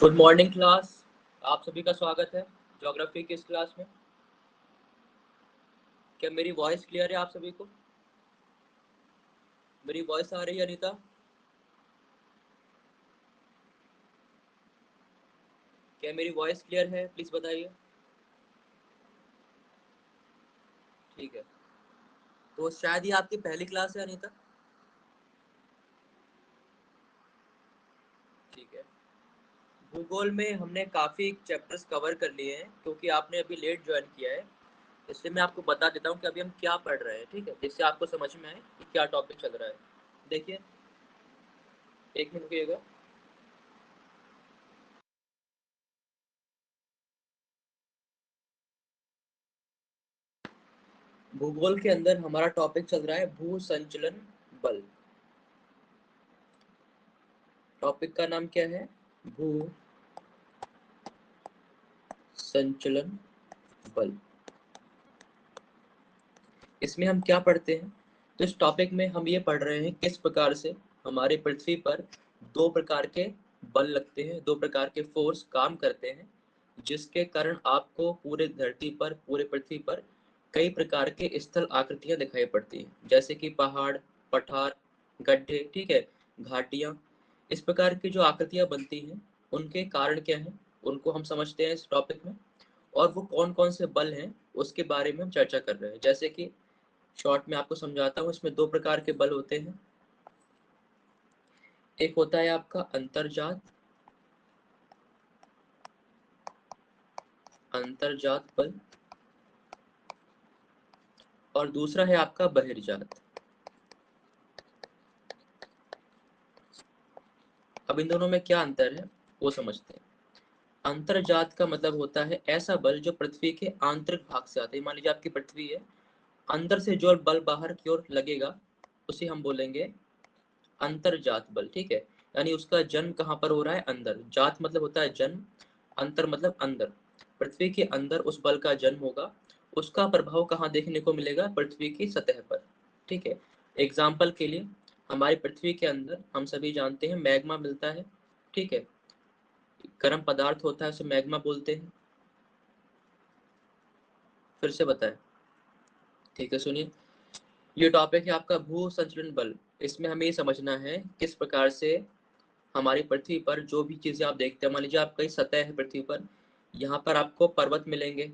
Good morning class. आप सभी का स्वागत है ज्योग्राफी की इस क्लास में। क्या मेरी वॉइस क्लियर है आप सभी को? मेरी वॉइस आ रही है अनीता? क्या मेरी वॉइस क्लियर है? प्लीज बताइए। ठीक है, तो शायद ये आपकी पहली क्लास है अनीता। ठीक है, भूगोल में हमने काफ़ी चैप्टर्स कवर कर लिए हैं क्योंकि आपने अभी लेट ज्वाइन किया है। इसलिए मैं आपको बता देता हूँ कि अभी हम क्या पढ़ रहे हैं, ठीक है, जिससे आपको समझ में आए कि क्या टॉपिक चल रहा है। देखिए, एक मिनट रुकिएगा। भूगोल के अंदर हमारा टॉपिक चल रहा है भू संचलन बल। टॉपिक का नाम क्या है? भू संचलन बल। इसमें हम क्या पढ़ते हैं? तो इस टॉपिक में हम ये पढ़ रहे हैं किस प्रकार से हमारे पृथ्वी पर दो प्रकार के बल लगते हैं, दो प्रकार के फोर्स काम करते हैं, जिसके कारण आपको पूरे धरती पर, पूरे पृथ्वी पर कई प्रकार के स्थल आकृतियां दिखाई पड़ती हैं, जैसे कि पहाड़, पठार, गड्ढे, ठीक है, घाटियां। इस प्रकार की जो आकृतियां बनती हैं, उनके कारण क्या हैं, उनको हम समझते हैं इस टॉपिक में। और वो कौन कौन से बल हैं उसके बारे में हम चर्चा कर रहे हैं। जैसे कि शॉर्ट में आपको समझाता हूँ, इसमें दो प्रकार के बल होते हैं। एक होता है आपका अंतर्जात, अंतर्जात बल, और दूसरा है आपका बहिर्जात। अब इन दोनों में क्या अंतर है वो समझते हैं। अंतर्जात का मतलब होता है ऐसा बल जो पृथ्वी के आंतरिक भाग से आता है। मान लीजिए आपकी पृथ्वी है, अंदर से जो बल बाहर की ओर लगेगा उसे हम बोलेंगे अंतर्जात बल, ठीक है। यानी उसका जन्म कहाँ पर हो रहा है? अंदर। जात मतलब होता है जन्म, अंतर मतलब अंदर। पृथ्वी के अंदर उस बल का जन्म होगा। उसका प्रभाव कहाँ देखने को मिलेगा? पृथ्वी की सतह पर, ठीक है। एग्जाम्पल के लिए, हमारी पृथ्वी के अंदर हम सभी जानते हैं मैग्मा मिलता है, ठीक है। गर्म पदार्थ होता है, उसे मैग्मा बोलते हैं। फिर से बताएं, ठीक है, सुनिए। ये टॉपिक है आपका भू संचलन बल। इसमें हमें ये समझना है किस प्रकार से हमारी पृथ्वी पर जो भी चीजें आप देखते हैं, मान लीजिए आप कहीं सतह है पृथ्वी पर, यहाँ पर आपको पर्वत मिलेंगे,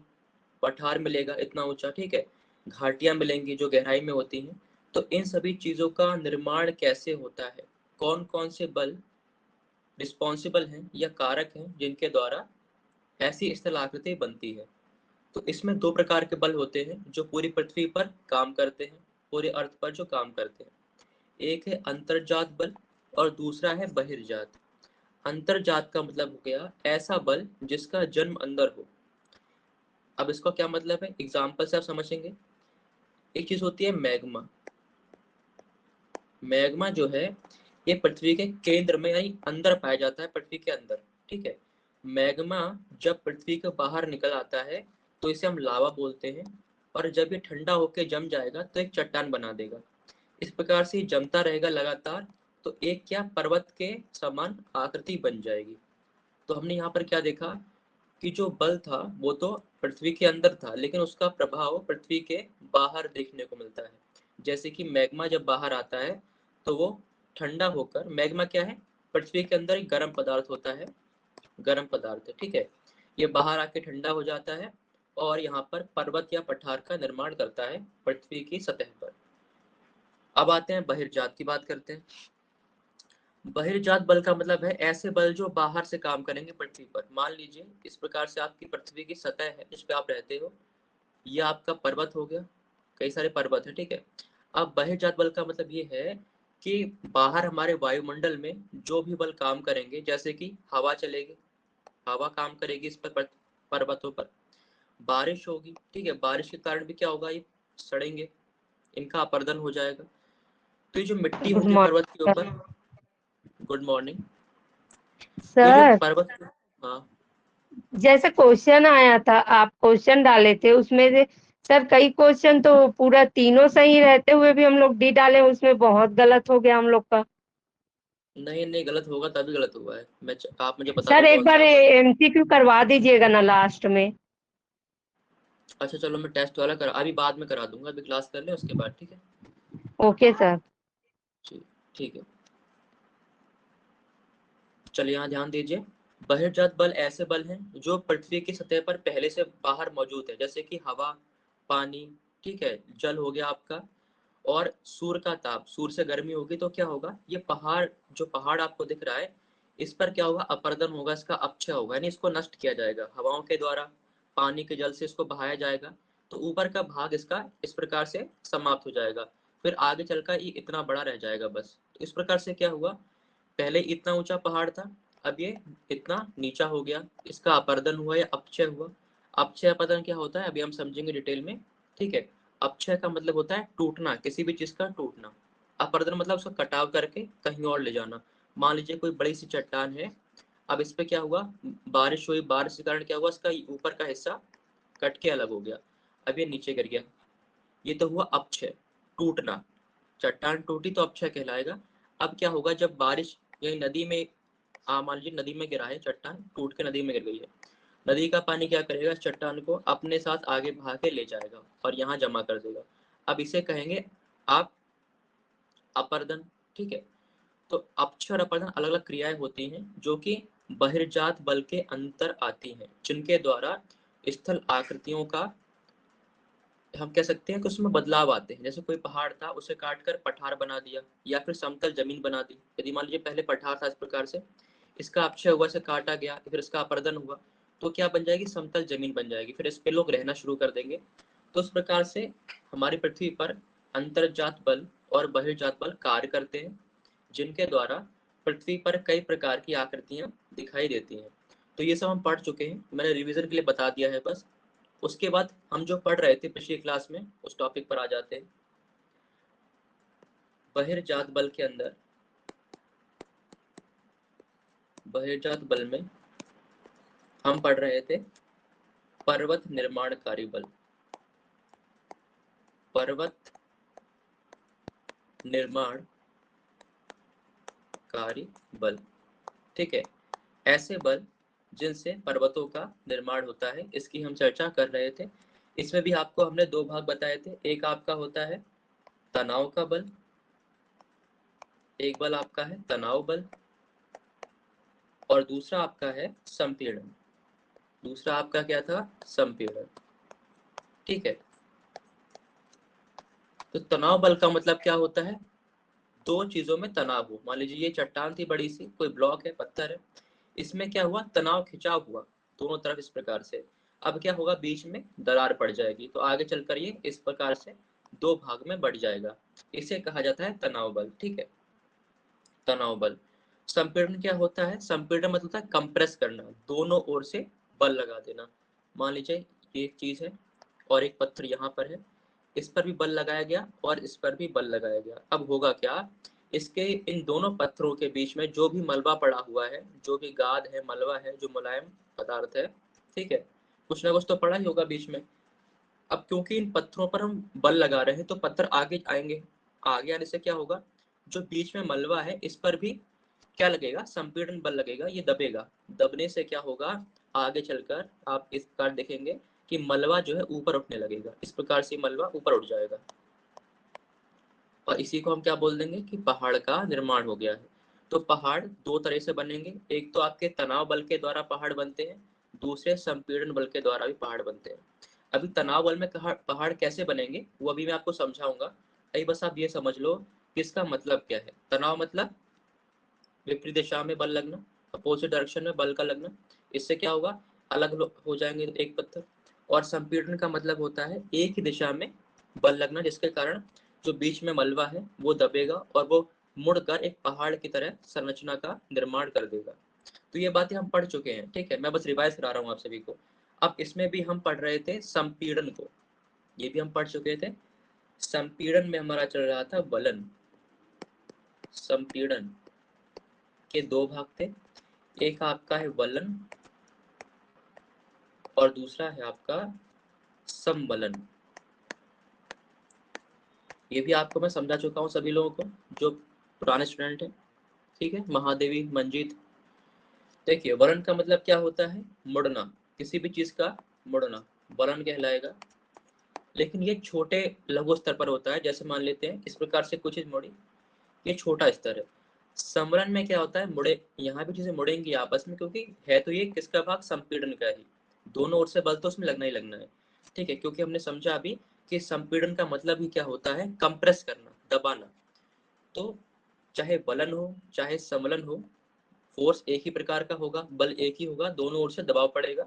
पठार मिलेगा इतना ऊंचा, ठीक है, घाटियां मिलेंगी जो गहराई में होती हैं। तो इन सभी चीजों का निर्माण कैसे होता है, कौन कौन से बल रिस्पॉन्सिबल हैं या कारक हैं जिनके द्वारा ऐसी स्थलाकृति बनती है। तो इसमें दो प्रकार के बल होते हैं जो पूरी पृथ्वी पर काम करते हैं, पूरे अर्थ पर जो काम करते हैं। एक है अंतर्जात बल और दूसरा है बहिर्जात। अंतर्जात का मतलब हो गया ऐसा बल जिसका जन्म अंदर हो। अब इसका क्या मतलब है, एग्जाम्पल से आप समझेंगे। एक चीज होती है मैग्मा। मैग्मा जो है ये पृथ्वी के केंद्र में यानी अंदर पाया जाता है, पृथ्वी के अंदर, ठीक है। मैग्मा जब पृथ्वी के बाहर निकल आता है तो इसे हम लावा बोलते हैं, और जब ये ठंडा होकर जम जाएगा तो एक चट्टान बना देगा। इस प्रकार से जमता रहेगा लगातार, तो एक क्या पर्वत के समान आकृति बन जाएगी। तो हमने यहाँ पर क्या देखा कि जो बल था वो तो पृथ्वी के अंदर था, लेकिन उसका प्रभाव पृथ्वी के बाहर देखने को मिलता है। जैसे कि मैग्मा जब बाहर आता है तो वो ठंडा होकर, मैग्मा क्या है? पृथ्वी के अंदर एक गर्म पदार्थ होता है, गर्म पदार्थ, ठीक है। ये बाहर आके ठंडा हो जाता है और यहाँ पर पर्वत या पठार का निर्माण करता है पृथ्वी की सतह पर। अब आते हैं बहिर्जात की बात करते हैं। बहिर्जात बल का मतलब है ऐसे बल जो बाहर से काम करेंगे पृथ्वी पर। मान लीजिए इस प्रकार से आपकी पृथ्वी की सतह है जिस पे आप रहते हो, ये आपका पर्वत हो गया, कई सारे पर्वत है, ठीक है। अब बहिर्जात बल का मतलब ये है कि बाहर हमारे वायुमंडल में जो भी बल काम करेंगे, जैसे कि हवा चलेगी, हवा काम करेगी इस पर, पर्वतों पर। बारिश होगी, ठीक है, बारिश के कारण भी क्या होगा, ये सड़ेंगे, इनका अपरदन हो जाएगा। तो ये जो मिट्टी गुड होती है पर्वत के मॉर्निंग ऊपर, गुड मॉर्निंग। तो ये जो सर। पर्वत, हाँ, जैसे क्वेश्चन आया था, आप क्वेश्चन डाले थे उसमें से सर कई क्वेश्चन तो पूरा तीनों सही रहते हुए भी हम लोग डी डाले, उसमें बहुत गलत हो गया हम लोग का। नहीं नहीं, गलत होगा तभी गलत हुआ है। आप मुझे बता दो सर तो एक बार एग्जाम्पल। एमसीक्यू करवा दीजिएगा ना लास्ट में। अच्छा चलो, मैं टेस्ट वाला अभी बाद में करा दूंगा, अभी क्लास कर लें उसके बाद, ठीक है। Okay sir. ठीक, ठीक है। चलिए यहाँ ध्यान दीजिए। बहिर्जात बल ऐसे बल हैं जो पृथ्वी की सतह पर पहले से बाहर मौजूद है, जैसे कि हवा, पानी, ठीक है, जल हो गया आपका। और सूर्य का ताप, सूर्य से गर्मी होगी तो क्या होगा, ये पहाड़, जो पहाड़ आपको दिख रहा है, इस पर क्या होगा, अपरदन होगा, इसका अपक्षय होगा, यानी इसको नष्ट किया जाएगा हवाओं के द्वारा, पानी के जल से इसको बहाया जाएगा। तो ऊपर का भाग इसका इस प्रकार से समाप्त हो जाएगा। फिर आगे चलकर ये इतना बड़ा रह जाएगा बस। तो इस प्रकार से क्या हुआ, पहले इतना ऊंचा पहाड़ था, अब ये इतना नीचा हो गया, इसका अपरदन हुआ या अपक्षय हुआ। अपक्षय अपरदन क्या होता है अभी हम समझेंगे डिटेल में, ठीक है। अपक्षय का मतलब होता है टूटना, किसी भी चीज का टूटना। अपरदन मतलब उसका कटाव करके कहीं और ले जाना। मान लीजिए कोई बड़ी सी चट्टान है, अब इस पे क्या हुआ, बारिश हुई, बारिश के कारण क्या हुआ, इसका ऊपर का हिस्सा कट के अलग हो गया, अब ये नीचे गिर गया। ये तो हुआ अपक्षय, टूटना। चट्टान टूटी तो अपक्षय कहलाएगा। अब क्या होगा, जब बारिश यही नदी में, मान लीजिए नदी में गिरा है, चट्टान टूट के नदी में गिर गई है, नदी का पानी क्या करेगा, इस चट्टान को अपने साथ आगे बहा के ले जाएगा और यहाँ जमा कर देगा। अब इसे कहेंगे आप अपरदन, ठीक है। तो अपक्षय और अपरदन अलग अलग क्रियाएं होती हैं जो कि बहिर्जात बल के अंतर आती हैं, जिनके द्वारा स्थल आकृतियों का, हम कह सकते हैं कि उसमें बदलाव आते हैं। जैसे कोई पहाड़ था, उसे काट कर पठार बना दिया, या फिर समतल जमीन बना दी। यदि मान लीजिए पहले पठार था इस प्रकार से, इसका अपक्षय हुआ, इसे काटा गया, फिर इसका अपरदन हुआ, तो क्या बन जाएगी, समतल जमीन बन जाएगी, फिर इस पे लोग रहना शुरू कर देंगे। तो इस प्रकार से हमारी पृथ्वी पर अंतर्जात बल और बहिर्जात बल कार्य करते हैं, जिनके द्वारा पृथ्वी पर कई प्रकार की आकृतियां दिखाई देती हैं। तो ये सब हम पढ़ चुके हैं, मैंने रिवीजन के लिए बता दिया है बस। उसके बाद हम जो पढ़ रहे थे पिछली क्लास में, उस टॉपिक पर आ जाते हैं। बहिर्जात बल के अंदर, बहिर्जात बल में हम पढ़ रहे थे पर्वत निर्माणकारी बल, पर्वत निर्माणकारी बल, ठीक है। ऐसे बल जिनसे पर्वतों का निर्माण होता है, इसकी हम चर्चा कर रहे थे। इसमें भी आपको हमने दो भाग बताए थे, एक आपका होता है तनाव का बल, एक बल आपका है तनाव बल, और दूसरा आपका है संपीड़न। दूसरा आपका क्या था, संपीड़न, ठीक है। तो तनाव बल का मतलब क्या होता है, दो चीजों में तनाव हो। मान लीजिए ये चट्टान थी बड़ी सी, कोई ब्लॉक है, पत्थर है, इसमें क्या हुआ, तनाव खिंचाव हुआ दोनों तरफ इस प्रकार से। अब क्या होगा, बीच में दरार पड़ जाएगी, तो आगे चलकर ये इस प्रकार से दो भाग में बढ़ जाएगा। इसे कहा जाता है तनाव बल, ठीक है, तनाव बल। संपीड़न क्या होता है, संपीड़न मतलब होता है कंप्रेस करना, दोनों ओर से बल लगा देना। मान लीजिए ये एक चीज है और एक पत्थर यहाँ पर है, इस पर भी बल लगाया गया और इस पर भी बल लगाया गया। अब होगा क्या, इसके इन दोनों पत्थरों के बीच में जो भी मलबा पड़ा हुआ है, जो भी गाद है, मलबा है, जो मुलायम पदार्थ है, ठीक है, कुछ ना कुछ तो पड़ा ही होगा बीच में। अब क्योंकि इन पत्थरों पर हम बल लगा रहे हैं तो पत्थर आगे आएंगे, आगे आने से क्या होगा, जो बीच में मलबा है इस पर भी क्या लगेगा, संपीड़न बल लगेगा, ये दबेगा। दबने से क्या होगा, आगे चलकर आप इस प्रकार देखेंगे कि मलबा जो है ऊपर उठने लगेगा, इस प्रकार से मलबा ऊपर उठ जाएगा, और इसी को हम क्या बोल देंगे कि पहाड़ का निर्माण हो गया है। तो पहाड़ दो तरह से बनेंगे, एक तो आपके तनाव बल के द्वारा पहाड़ बनते हैं, दूसरे संपीड़न बल के द्वारा भी पहाड़ बनते हैं। अभी तनाव बल में पहाड़ कैसे बनेंगे वो अभी मैं आपको समझाऊंगा। अभी बस आप ये समझ लो कि इसका मतलब क्या है। तनाव मतलब विपरीत दिशा में बल लगना, अपोजिट डायरेक्शन में बल का लगना, इससे क्या होगा, अलग हो जाएंगे एक पत्थर। और संपीड़न का मतलब होता है एक ही दिशा में बल लगना, जिसके कारण जो बीच में मलबा है वो दबेगा और वो मुड़कर एक पहाड़ की तरह संरचना का निर्माण कर देगा। तो ये बातें हम पढ़ चुके हैं, ठीक है, मैं बस रिवाइज करा रहा हूँ आप सभी को। अब इसमें भी हम पढ़ रहे थे संपीड़न को, ये भी हम पढ़ चुके थे। संपीड़न में हमारा चल रहा था वलन। संपीड़न के दो भाग थे, एक आपका है वलन और दूसरा है आपका समवलन। ये भी आपको मैं समझा चुका हूँ सभी लोगों को जो पुराने स्टूडेंट हैं, ठीक है, महादेवी, मंजीत। देखिए वलन का मतलब क्या होता है, मुड़ना, किसी भी चीज का मुड़ना वलन कहलाएगा। लेकिन ये छोटे लघु स्तर पर होता है, जैसे मान लेते हैं इस प्रकार से कुछ चीज मुड़ी, ये छोटा स्तर है। समरण में क्या होता है, मुड़े, यहाँ भी चीजें मुड़ेंगी आपस में, क्योंकि है तो ये किसका भाग, संपीड़न का ही, दोनों ओर से बल तो उसमें लगना ही लगना है। ठीक है, क्योंकि हमने समझा अभी कि संपीड़न का मतलब ही क्या होता है, कंप्रेस करना, दबाना। तो चाहे बलन हो चाहे समलन हो, फोर्स एक ही प्रकार का होगा, बल एक ही होगा, दोनों ओर से दबाव पड़ेगा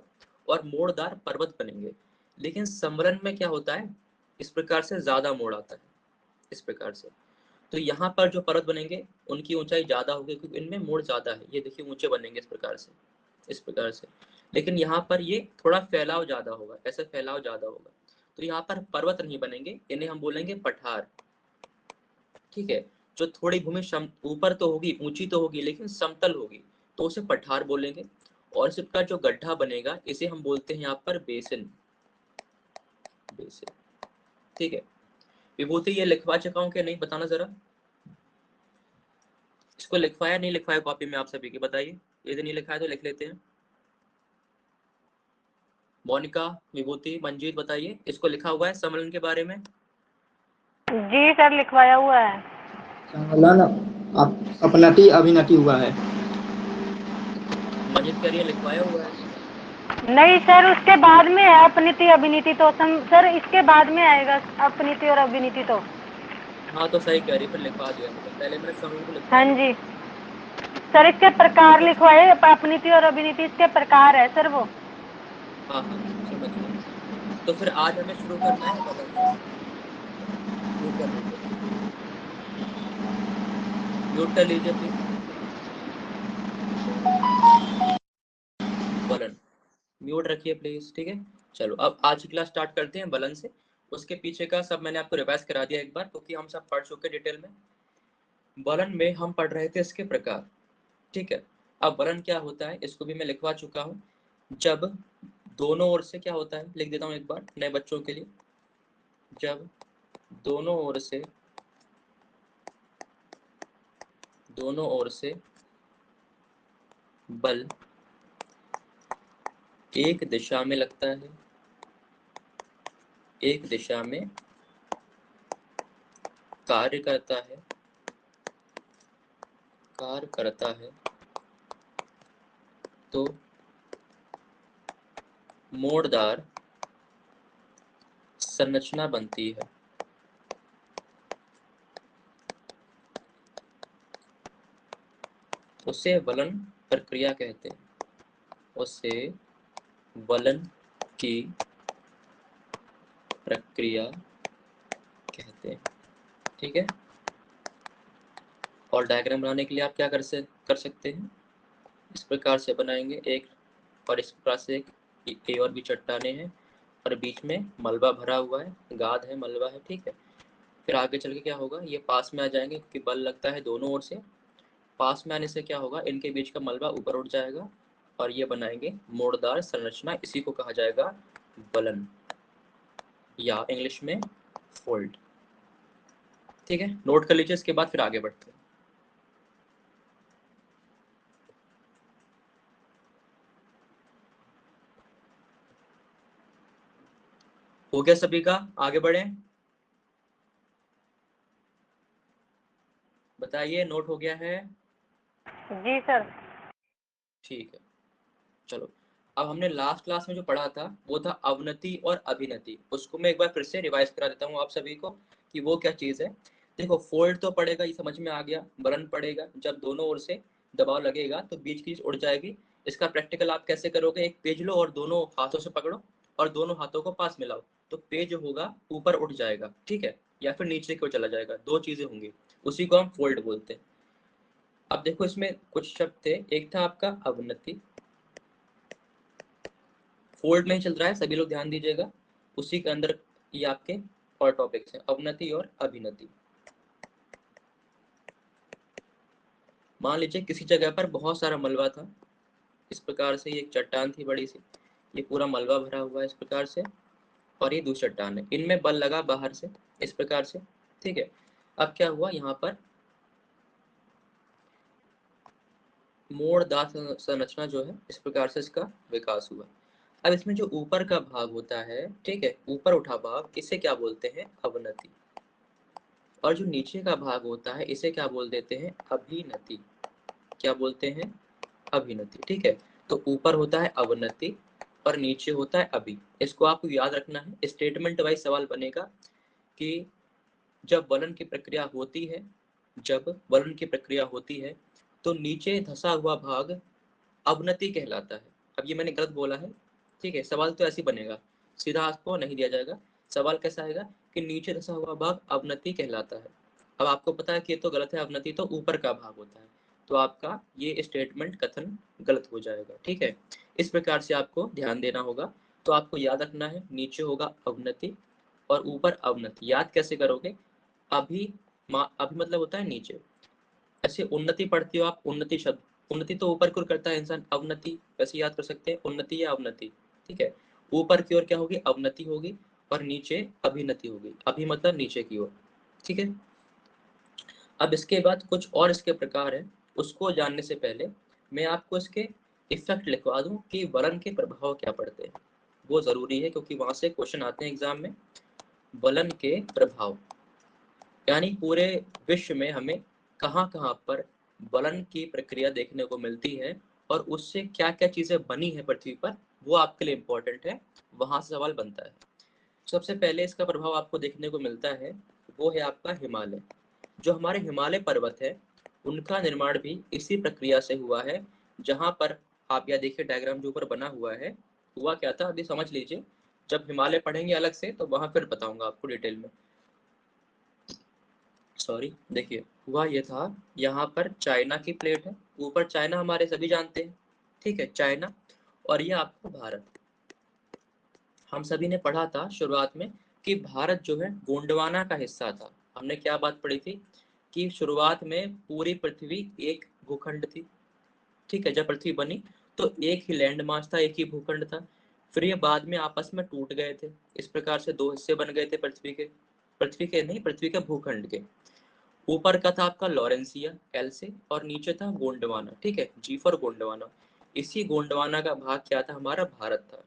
और मोड़दार पर्वत बनेंगे। लेकिन समलन में क्या होता है, इस प्रकार से ज्यादा मोड़ आता है, इस प्रकार से। तो यहाँ पर जो पर्वत बनेंगे उनकी ऊंचाई ज्यादा होगी, क्योंकि इनमें मोड़ ज्यादा है, ये देखिए ऊंचे बनेंगे इस प्रकार से, इस प्रकार से। लेकिन यहाँ पर ये थोड़ा फैलाव ज्यादा होगा, ऐसे फैलाव ज्यादा होगा, तो यहाँ पर पर्वत नहीं बनेंगे, इन्हें हम बोलेंगे पठार। ठीक है, जो थोड़ी भूमि ऊपर तो होगी, ऊंची तो होगी, लेकिन समतल होगी, तो उसे पठार बोलेंगे। और इसका जो गड्ढा बनेगा इसे हम बोलते हैं यहाँ पर बेसिन, बेसिन। ठीक है, विभूति ये लिखवा चुका हूँ कि नहीं, बताना जरा, इसको लिखवाया नहीं लिखवाया कॉपी में आप सभी की, बताइए, यदि नहीं लिखा है तो लिख लेते हैं। मोनिका, विभूति, मंजीत, बताइए, इसको लिखा हुआ है सम्मेलन के बारे में? जी सर, लिखवाया हुआ है। संलग्न अपनति अभिनति हुआ है। मंजीत कह रही है लिखवाया हुआ है। नहीं सर, उसके बाद में है अपनीति अभिनीति, तो सर इसके बाद में आएगा अपनीति और अभिनीति तो। हाँ तो सही कह रही है, फिर लिखवा दिया, मतलब पहले मैंने सम्मेलन को हाँ लिखवाया। जी सर, इसके प्रकार ठीक है, लिखवाए, अपनीति और अभिनीति इसके प्रकार है सर वो। हाँ हाँ समझ गया। तो फिर आज हमें शुरू करना है बलन से, म्यूट कर लीजिए, म्यूट कर लीजिए प्लीज। बलन म्यूट रखिए प्लीज, ठीक है। चलो अब आज की क्लास स्टार्ट करते हैं बलन से। उसके पीछे का सब मैंने आपको रिवाइज करा दिया एक बार, क्योंकि हम सब पढ़ चुके डिटेल में। बलन में हम पढ़ रहे थे इसके प्रकार, ठीक है। अब बलन क्या होता है इसको भी मैं लिखवा चुका हूँ। जब दोनों ओर से क्या होता है, लिख देता हूँ एक बार नए बच्चों के लिए। जब दोनों ओर से बल एक दिशा में लगता है, एक दिशा में कार्य करता है, तो मोड़दार संरचना बनती है। उसे वलन प्रक्रिया कहते हैं, उसे वलन की प्रक्रिया कहते हैं, ठीक है। और डायग्राम बनाने के लिए आप क्या कर सकते हैं, इस प्रकार से बनाएंगे एक, और इस प्रकार से एक ए और बी चट्टाने हैं, और बीच में मलबा भरा हुआ है, गाद है, मलबा है, ठीक है। फिर आगे चल के क्या होगा, ये पास में आ जाएंगे, क्योंकि बल लगता है दोनों ओर से। पास में आने से क्या होगा, इनके बीच का मलबा ऊपर उठ जाएगा, और ये बनाएंगे मोड़दार संरचना, इसी को कहा जाएगा बलन, या इंग्लिश में फोल्ड। ठीक है, नोट कर लीजिए, इसके बाद फिर आगे बढ़ते हैं। हो गया सभी का, आगे बढ़े, बताइए, नोट हो गया है? जी सर। ठीक है, चलो। अब हमने लास्ट क्लास में जो पढ़ा था वो था अवनति और अभिनति, उसको मैं एक बार फिर से रिवाइज करा देता हूँ आप सभी को कि वो क्या चीज है। देखो फोल्ड तो पड़ेगा, ये समझ में आ गया, बलन पड़ेगा, जब दोनों ओर से दबाव लगेगा तो बीच की चीज उड़ जाएगी। इसका प्रैक्टिकल आप कैसे करोगे, एक पेज लो और दोनों हाथों से पकड़ो और दोनों हाथों को पास मिलाओ, तो पेज होगा ऊपर उठ जाएगा, ठीक है, या फिर नीचे की ओर चला जाएगा, दो चीजें होंगी, उसी को हम फोल्ड बोलते हैं। अब देखो इसमें कुछ शब्द थे, एक था आपका अवनति, फोल्ड में ही चल रहा है, सभी लोग ध्यान दीजिएगा, उसी के अंदर ये आपके और टॉपिक्स हैं, अवनति और अभिनति। मान लीजिए किसी जगह पर बहुत सारा मलबा था, इस प्रकार से, ये एक चट्टान थी बड़ी सी, ये पूरा मलबा भरा हुआ है इस प्रकार से, और ये दूसरी चट्टान है, इनमें बल लगा बाहर से इस प्रकार से, ठीक है। अब क्या हुआ, यहाँ पर मोड़दार संरचना जो है, इस प्रकार से इसका विकास हुआ। अब इसमें जो ऊपर का भाग होता है, ठीक है, ऊपर उठा भाग, इसे क्या बोलते हैं? अवनति। और जो नीचे का भाग होता है इसे क्या बोल देते हैं? अभिनति। क्या बोलते हैं? अभिनति। ठीक है, तो ऊपर होता है अवनति और नीचे होता है अभि। इसको आपको याद रखना है, स्टेटमेंट वाइज सवाल बनेगा कि जब वलन की प्रक्रिया होती है, जब वलन की प्रक्रिया होती है तो नीचे धंसा हुआ भाग अवनति कहलाता है। अब ये मैंने गलत बोला है, ठीक है, सवाल तो ऐसे ही बनेगा, सीधा आपको नहीं दिया जाएगा। सवाल कैसा आएगा कि नीचे धंसा हुआ भाग अवनति कहलाता है। अब आपको पता है कि ये तो गलत है, अवनति तो ऊपर का भाग होता है, तो आपका ये स्टेटमेंट कथन गलत हो जाएगा। ठीक है, इस प्रकार से आपको ध्यान देना होगा। तो आपको याद रखना है, नीचे होगा अवनति और ऊपर अवनति। याद कैसे करोगे? अभी मतलब होता है नीचे, ऐसे उन्नति पढ़ती हो आप, उन्नति शब्द, उन्नति तो ऊपर की ओर करता है इंसान, अवनति वैसे याद कर सकते हैं, उन्नति या अवनति। ठीक है, ऊपर की ओर क्या होगी? अवनति होगी और नीचे अभिनति होगी। अभि मतलब नीचे की ओर। ठीक है, अब इसके बाद कुछ और इसके प्रकार है, उसको जानने से पहले मैं आपको इसके इफेक्ट लिखवा दूं कि वलन के प्रभाव क्या पड़ते हैं। वो जरूरी है क्योंकि वहां से क्वेश्चन आते हैं एग्जाम में। वलन के प्रभाव यानी पूरे विश्व में हमें कहाँ कहाँ पर वलन की प्रक्रिया देखने को मिलती है और उससे क्या क्या चीजें बनी है पृथ्वी पर, वो आपके लिए इम्पोर्टेंट है, वहां से सवाल बनता है। सबसे पहले इसका प्रभाव आपको देखने को मिलता है, वो है आपका हिमालय। जो हमारे हिमालय पर्वत है उनका निर्माण भी इसी प्रक्रिया से हुआ है। जहाँ पर आप यह देखिए डायग्राम जो ऊपर बना हुआ है, हुआ क्या था अभी समझ लीजिए। जब हिमालय पढ़ेंगे अलग से तो वहां फिर बताऊंगा आपको डिटेल में। सॉरी, देखिए हुआ ये था, यहाँ पर चाइना की प्लेट है, ऊपर चाइना हमारे सभी जानते हैं, ठीक है, चाइना, और ये आपका भारत। हम सभी ने पढ़ा था शुरुआत में कि भारत जो है गोंडवाना का हिस्सा था। हमने क्या बात पढ़ी थी कि शुरुआत में पूरी पृथ्वी एक भूखंड थी। ठीक है, जब पृथ्वी बनी तो एक ही लैंड मास था, एक ही भूखंड था। फिर ये बाद में आपस में टूट गए थे, इस प्रकार से दो हिस्से बन गए थे पृथ्वी के भूखंड के। ऊपर का था आपका लॉरेंसिया एल से और नीचे था गोंडवाना। ठीक है, जी फॉर गोंडवाना। इसी गोंडवाना का भाग क्या था? हमारा भारत था।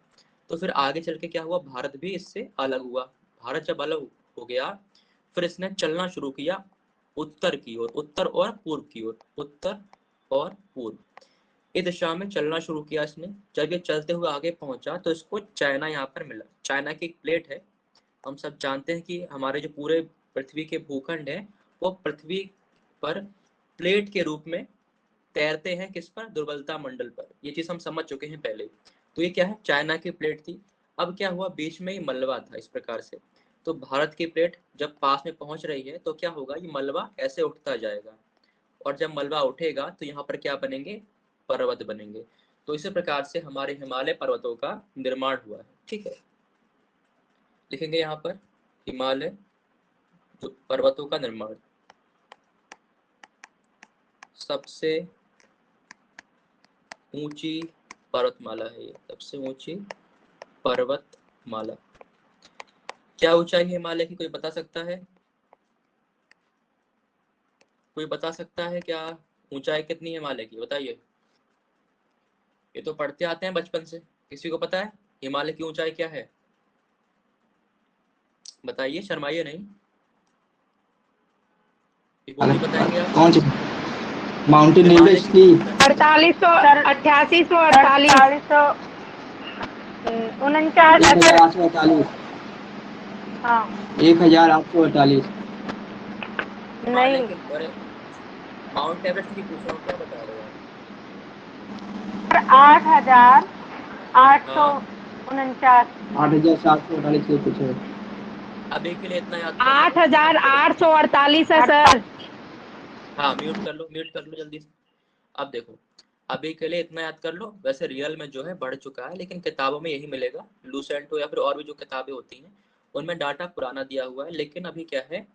तो फिर आगे चल के क्या हुआ? भारत भी इससे अलग हुआ। भारत जब अलग हो गया फिर इसने चलना शुरू किया उत्तर की ओर, उत्तर और पूर्व की ओर, उत्तर और पूर्व इस दिशा में चलना शुरू किया इसने। जब ये चलते हुए आगे पहुंचा तो इसको चाइना यहाँ पर मिला। चाइना की एक प्लेट है, हम सब जानते हैं कि हमारे जो पूरे पृथ्वी के भूखंड है वो पृथ्वी पर प्लेट के रूप में तैरते हैं, किस पर? दुर्बलता मंडल पर। ये चीज हम समझ चुके हैं पहले। तो ये क्या है? चाइना की प्लेट थी। अब क्या हुआ? बीच में ही मलबा था इस प्रकार से। तो भारत की प्लेट जब पास में पहुंच रही है तो क्या होगा? ये मलबा ऐसे उठता जाएगा और जब मलबा उठेगा तो यहाँ पर क्या बनेंगे? पर्वत बनेंगे। तो इसी प्रकार से हमारे हिमालय पर्वतों का निर्माण हुआ है। ठीक है, लिखेंगे यहाँ पर हिमालय पर्वतों का निर्माण। सबसे ऊंची पर्वतमाला है ये, सबसे ऊंची पर्वतमाला। क्या ऊंचाई है हिमालय की? कोई बता सकता है? कोई बता सकता है क्या ऊंचाई कितनी है हिमालय की? बताइए। ये तो पढ़ते आते हैं बचपन से, किसी को पता है हिमालय की ऊंचाई क्या है? बताइए, शर्माइए नहीं। विभूति बताएंगे आप? कौन सी माउंटेन हिमालय एवरेस्ट की की? 4849। 1848। हाँ 1848। हाँ नहीं, लेकिन अरे माउंट एवरेस्ट की पूछ रहा हूँ, क्या बता रहे हो आप? 8849। हाँ, 8748 से कुछ है। अभी के लिए इतना याद कर लो। 8848 है सर। हाँ, म्यूट कर लो जल्दी से। अब देखो, अभी के लिए इतना याद कर लो। वैसे रियल में जो है बढ़ चुका है, लेकिन किताबों में यही मिलेगा। लूसेंट हो या फिर और भी जो किताबें होती हैं उनमें डाटा पुराना दिया हुआ है, लेकिन अभी क्या है,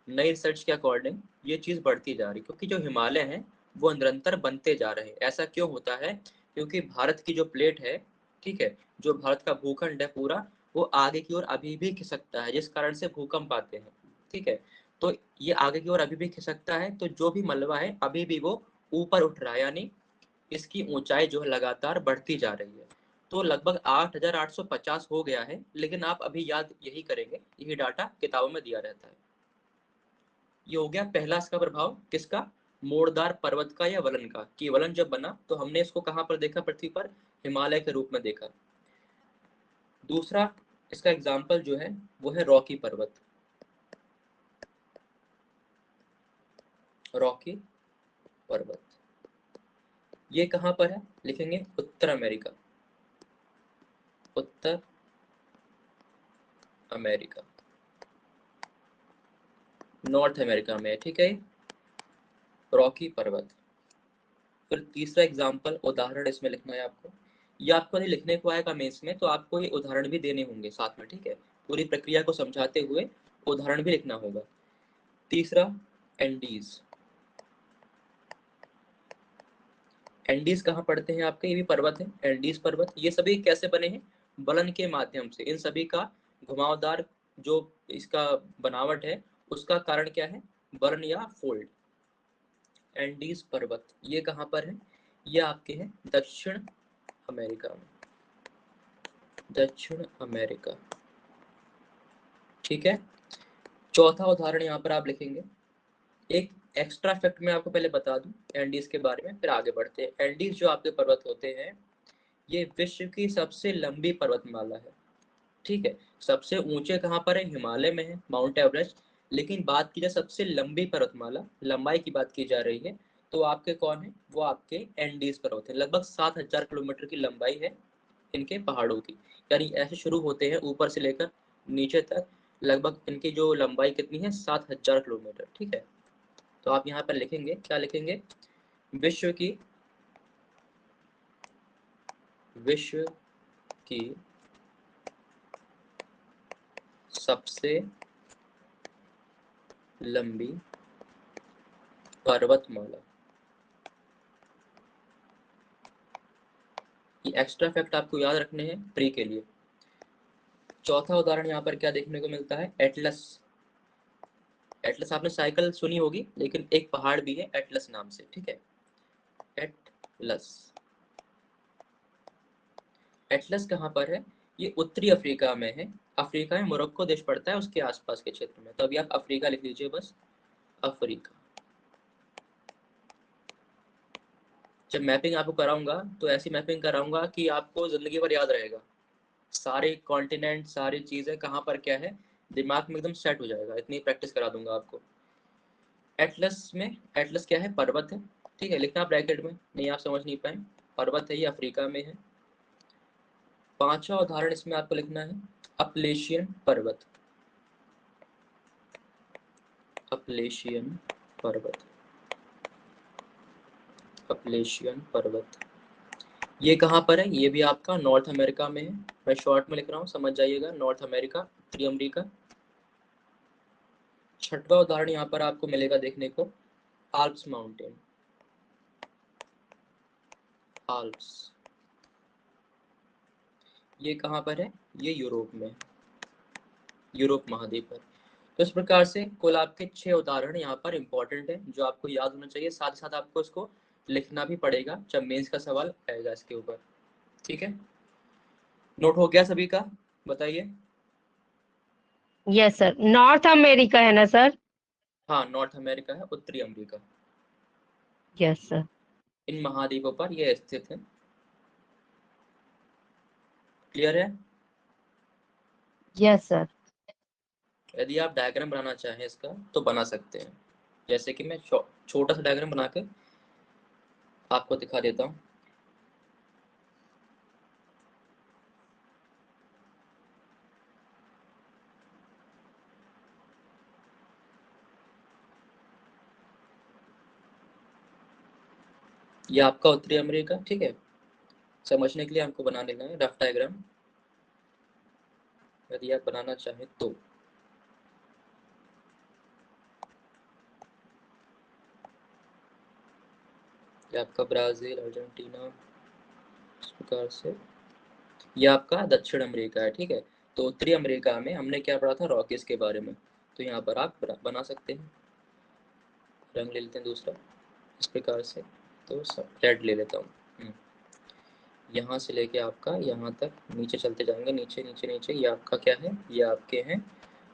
नई रिसर्च के अकॉर्डिंग ये चीज़ बढ़ती जा रही है, क्योंकि जो हिमालय हैं वो निरंतर बनते जा रहे हैं। ऐसा क्यों होता है? क्योंकि भारत की जो प्लेट है, ठीक है, जो भारत का भूखंड है पूरा, वो आगे की ओर अभी भी खिसकता है, जिस कारण से भूकंप आते हैं। ठीक है, तो ये आगे की ओर अभी भी खिसकता है, तो जो भी मलबा है अभी भी वो ऊपर उठ रहा है, यानी इसकी ऊंचाई जो है लगातार बढ़ती जा रही है। तो लगभग 8,850 हो गया है, लेकिन आप अभी याद यही करेंगे, यही डाटा किताबों में दिया रहता है। ये हो गया पहला इसका प्रभाव, किसका? मोड़दार पर्वत का या वलन का, कि वलन जब बना तो हमने इसको कहाँ पर देखा? पृथ्वी पर हिमालय के रूप में देखा। दूसरा इसका एग्जाम्पल जो है वो है रॉकी पर्वत। रॉकी पर्वत ये कहाँ पर है? लिखेंगे उत्तर अमेरिका, उत्तर अमेरिका, नॉर्थ अमेरिका में, ठीक है, रॉकी पर्वत। फिर तीसरा एग्जाम्पल, उदाहरण इसमें लिखना है आपको। ये आपको नहीं लिखने को आएगा मेंस में, तो आपको ये उदाहरण भी देने होंगे साथ में, ठीक है, पूरी प्रक्रिया को समझाते हुए उदाहरण भी लिखना होगा। तीसरा एंडीज। एंडीज कहाँ पड़ते हैं आपके? ये भी पर्वत है, एंडीज पर्वत। ये सभी कैसे बने हैं? बलन के माध्यम से। इन सभी का घुमावदार जो इसका बनावट है उसका कारण क्या है? बलन या फोल्ड। एंडीज पर्वत ये कहाँ पर है? ये आपके हैं दक्षिण अमेरिका में, दक्षिण अमेरिका, ठीक है। चौथा उदाहरण यहाँ पर आप लिखेंगे। एक एक्स्ट्रा फैक्ट मैं आपको पहले बता दूं एंडीज के बारे में, फिर आगे बढ़ते हैं। एंडीज जो आपके पर्वत होते हैं ये विश्व की सबसे लंबी पर्वतमाला है, ठीक है। सबसे ऊंचे कहाँ पर है? हिमालय में है, माउंट एवरेस्ट। लेकिन बात की जाए सबसे लंबी पर्वतमाला, लंबाई की बात की जा रही है, तो आपके कौन है? वो आपके एंडीज पर्वत है। लगभग 7,000 किलोमीटर की लंबाई है इनके पहाड़ों की, यानी ऐसे शुरू होते हैं ऊपर से लेकर नीचे तक। लगभग इनकी जो लंबाई कितनी है? 7,000 किलोमीटर, ठीक है। तो आप यहाँ पर लिखेंगे, क्या लिखेंगे? विश्व की सबसे लंबी पर्वतमाला। ये एक्स्ट्रा फैक्ट आपको याद रखने हैं प्री के लिए। चौथा उदाहरण यहाँ पर क्या देखने को मिलता है? एटलस। एटलस आपने साइकिल सुनी होगी, लेकिन एक पहाड़ भी है एटलस नाम से, ठीक है, एटलस। एटलस कहाँ पर है? ये उत्तरी अफ्रीका में है। अफ्रीका में मोरक्को देश पड़ता है, उसके आसपास के क्षेत्र में। तो अभी आप अफ्रीका लिख लीजिए बस, अफ्रीका। जब मैपिंग आपको कराऊंगा तो ऐसी मैपिंग कराऊंगा कि आपको जिंदगी भर याद रहेगा। सारे कॉन्टिनेंट, सारी चीजें कहाँ पर क्या है, दिमाग में एकदम सेट हो जाएगा। इतनी प्रैक्टिस करा दूंगा आपको। एटलस में, एटलस क्या है? पर्वत है, ठीक है, लिखना ब्रैकेट में, नहीं आप समझ नहीं पाए, पर्वत है, ये अफ्रीका में है। पांचवा उदाहरण इसमें आपको लिखना है अपलेशियन पर्वत। अपलेशियन पर्वत, अपलेशियन पर्वत ये कहाँ पर है? ये भी आपका नॉर्थ अमेरिका में है। मैं शॉर्ट में लिख रहा हूँ, समझ जाइएगा, नॉर्थ अमेरिका, उत्तरी अमेरिका। छठवां उदाहरण यहाँ पर आपको मिलेगा देखने को, आल्प्स माउंटेन। आल्प्स ये कहाँ पर है? ये यूरोप में, यूरोप महाद्वीप पर। तो इस प्रकार से कुल आपके 6 उदाहरण यहाँ पर इंपॉर्टेंट है, जो आपको याद होना चाहिए। साथ ही साथ आपको इसको लिखना भी पड़ेगा जब मेंस का सवाल आएगा इसके ऊपर, ठीक है। नोट हो गया सभी का? बताइए। यस सर, नॉर्थ अमेरिका है ना सर? हाँ, नॉर्थ अमेरिका है, उत्तरी अमेरिका, यस सर। इन महाद्वीपों पर यह स्थित है। क्लियर है? Yes sir. यदि आप डायग्राम बनाना चाहें इसका तो बना सकते हैं, जैसे कि मैं छोटा सा डायग्राम बना के आपको दिखा देता हूँ। ये आपका उत्तरी अमेरिका, ठीक है। समझने के लिए हमको बना लेना है रफ डायग्राम, यदि आप बनाना चाहें तो। ये आपका ब्राजील, अर्जेंटीना, इस प्रकार से। ये आपका दक्षिण अमेरिका है, ठीक है। तो उत्तरी अमेरिका में हमने क्या पढ़ा था? रॉकीज के बारे में। तो यहाँ पर आप बना सकते हैं। रंग ले लेते हैं दूसरा, इस प्रकार से। तो रेड ले लेता हूँ। यहाँ से लेके आपका यहाँ तक नीचे चलते जाएंगे, नीचे नीचे नीचे। ये आपका क्या है, ये आपके हैं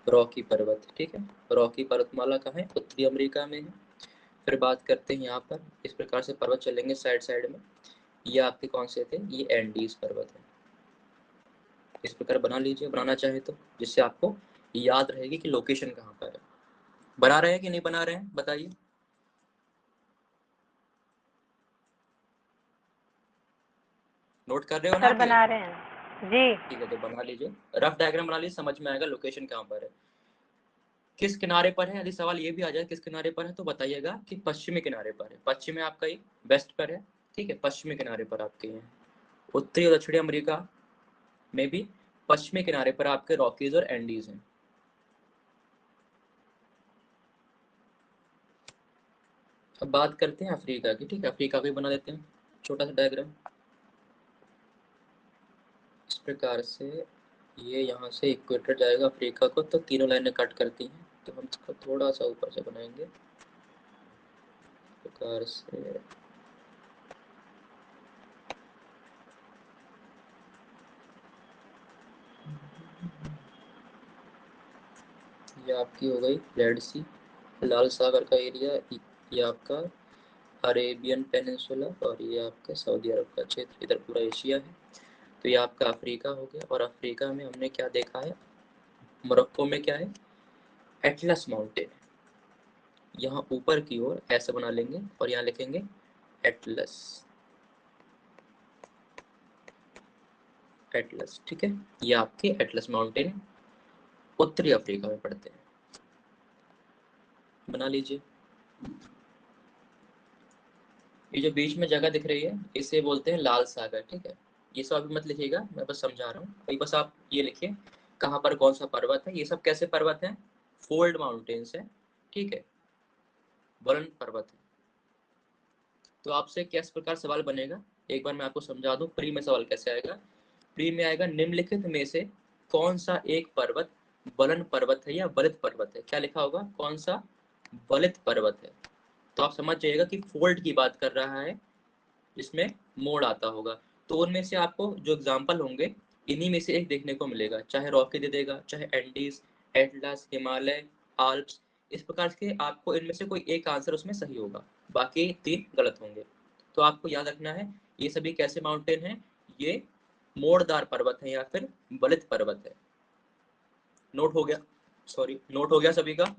रॉकी पर्वत, ठीक है। रॉकी पर्वतमाला कहाँ है, उत्तरी अमेरिका में है। फिर बात करते हैं यहाँ पर, इस प्रकार से पर्वत चलेंगे साइड साइड में। ये आपके कौन से थे, ये एंडीज पर्वत है। इस प्रकार बना लीजिए, बनाना चाहे तो, जिससे आपको याद रहेगी कि लोकेशन कहाँ पर है। बना रहे हैं कि नहीं बना रहे हैं, बताइए। नोट कर रहे हो ना सर आप ये? बना रहे हैं जी। ठीक है, तो बना लीजिए, रफ डायग्राम बना लीजिए, समझ में आएगा लोकेशन कहाँ पर है, किस किनारे पर है। यदि सवाल ये भी आ जाए किस किनारे पर है, तो बताइएगा कि पश्चिमी किनारे पर है। पश्चिम में आपका ये वेस्ट पर है, ठीक है, पश्चिमी किनारे पर आपके हैं। उत्तरी और दक्षिणी अमेरिका में भी पश्चिमी किनारे पर आपके रॉकीज और एंडीज हैं। अब बात करते हैं अफ्रीका की, ठीक है। अफ्रीका भी बना देते हैं छोटा सा डायग्राम इस प्रकार से। ये यहाँ से इक्वेटर जाएगा अफ्रीका को, तो तीनों लाइनें कट करती हैं, तो हम इसको थोड़ा सा ऊपर से बनाएंगे इस प्रकार से। ये आपकी हो गई रेड सी, लाल सागर का एरिया। ये आपका अरेबियन पेनिनसुला, और ये आपका सऊदी अरब का क्षेत्र, इधर पूरा एशिया है। तो ये आपका अफ्रीका हो गया। और अफ्रीका में हमने क्या देखा है, मोरक्को में क्या है, एटलस माउंटेन। यहाँ ऊपर की ओर ऐसे बना लेंगे और यहाँ लिखेंगे एटलस, एटलस, ठीक है। ये आपके एटलस माउंटेन उत्तरी अफ्रीका में पड़ते हैं, बना लीजिए। ये जो बीच में जगह दिख रही है इसे बोलते हैं लाल सागर, ठीक है। ये सब अभी मत लिखिएगा, मैं बस समझा रहा हूँ, भाई बस आप ये लिखिए कहाँ पर कौन सा पर्वत है। ये सब कैसे पर्वत हैं, फोल्ड माउंटेन्स है, ठीक है, वर्ण पर्वत है। तो आपसे किस प्रकार सवाल बनेगा, एक बार मैं आपको समझा दूं। प्री में सवाल कैसे आएगा, प्री में आएगा निम्नलिखित में से कौन सा एक पर्वत वलन पर्वत है या वलित पर्वत है। क्या लिखा होगा, कौन सा वलित पर्वत है। तो आप समझ जाइएगा कि फोल्ड की बात कर रहा है, जिसमें मोड़ आता होगा। तो उनमें से आपको जो एग्जाम्पल होंगे इन्हीं में से एक देखने को मिलेगा, चाहे रॉकी दे देगा, चाहे एंडीज, एटलस, हिमालय, आल्प्स। इस प्रकार के आपको इनमें से कोई एक आंसर उसमें सही होगा, बाकी तीन गलत होंगे। तो आपको याद रखना है ये सभी कैसे माउंटेन हैं, ये मोड़दार पर्वत है या फिर बलित पर्वत है। नोट हो गया, सॉरी, नोट हो गया सभी का,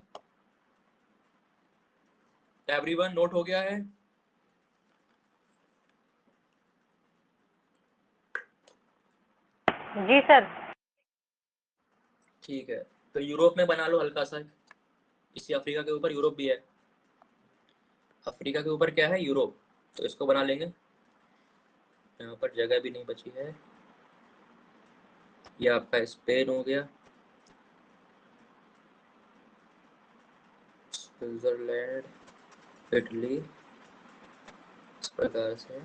एवरीवन नोट हो गया है। जी सर। ठीक है, तो यूरोप में बना लो हल्का सा, इसी अफ्रीका के ऊपर यूरोप भी है। अफ्रीका के ऊपर क्या है, यूरोप, तो इसको बना लेंगे। यहाँ पर जगह भी नहीं बची है। ये आपका स्पेन हो गया, स्विट्जरलैंड, इटली, इस प्रकार से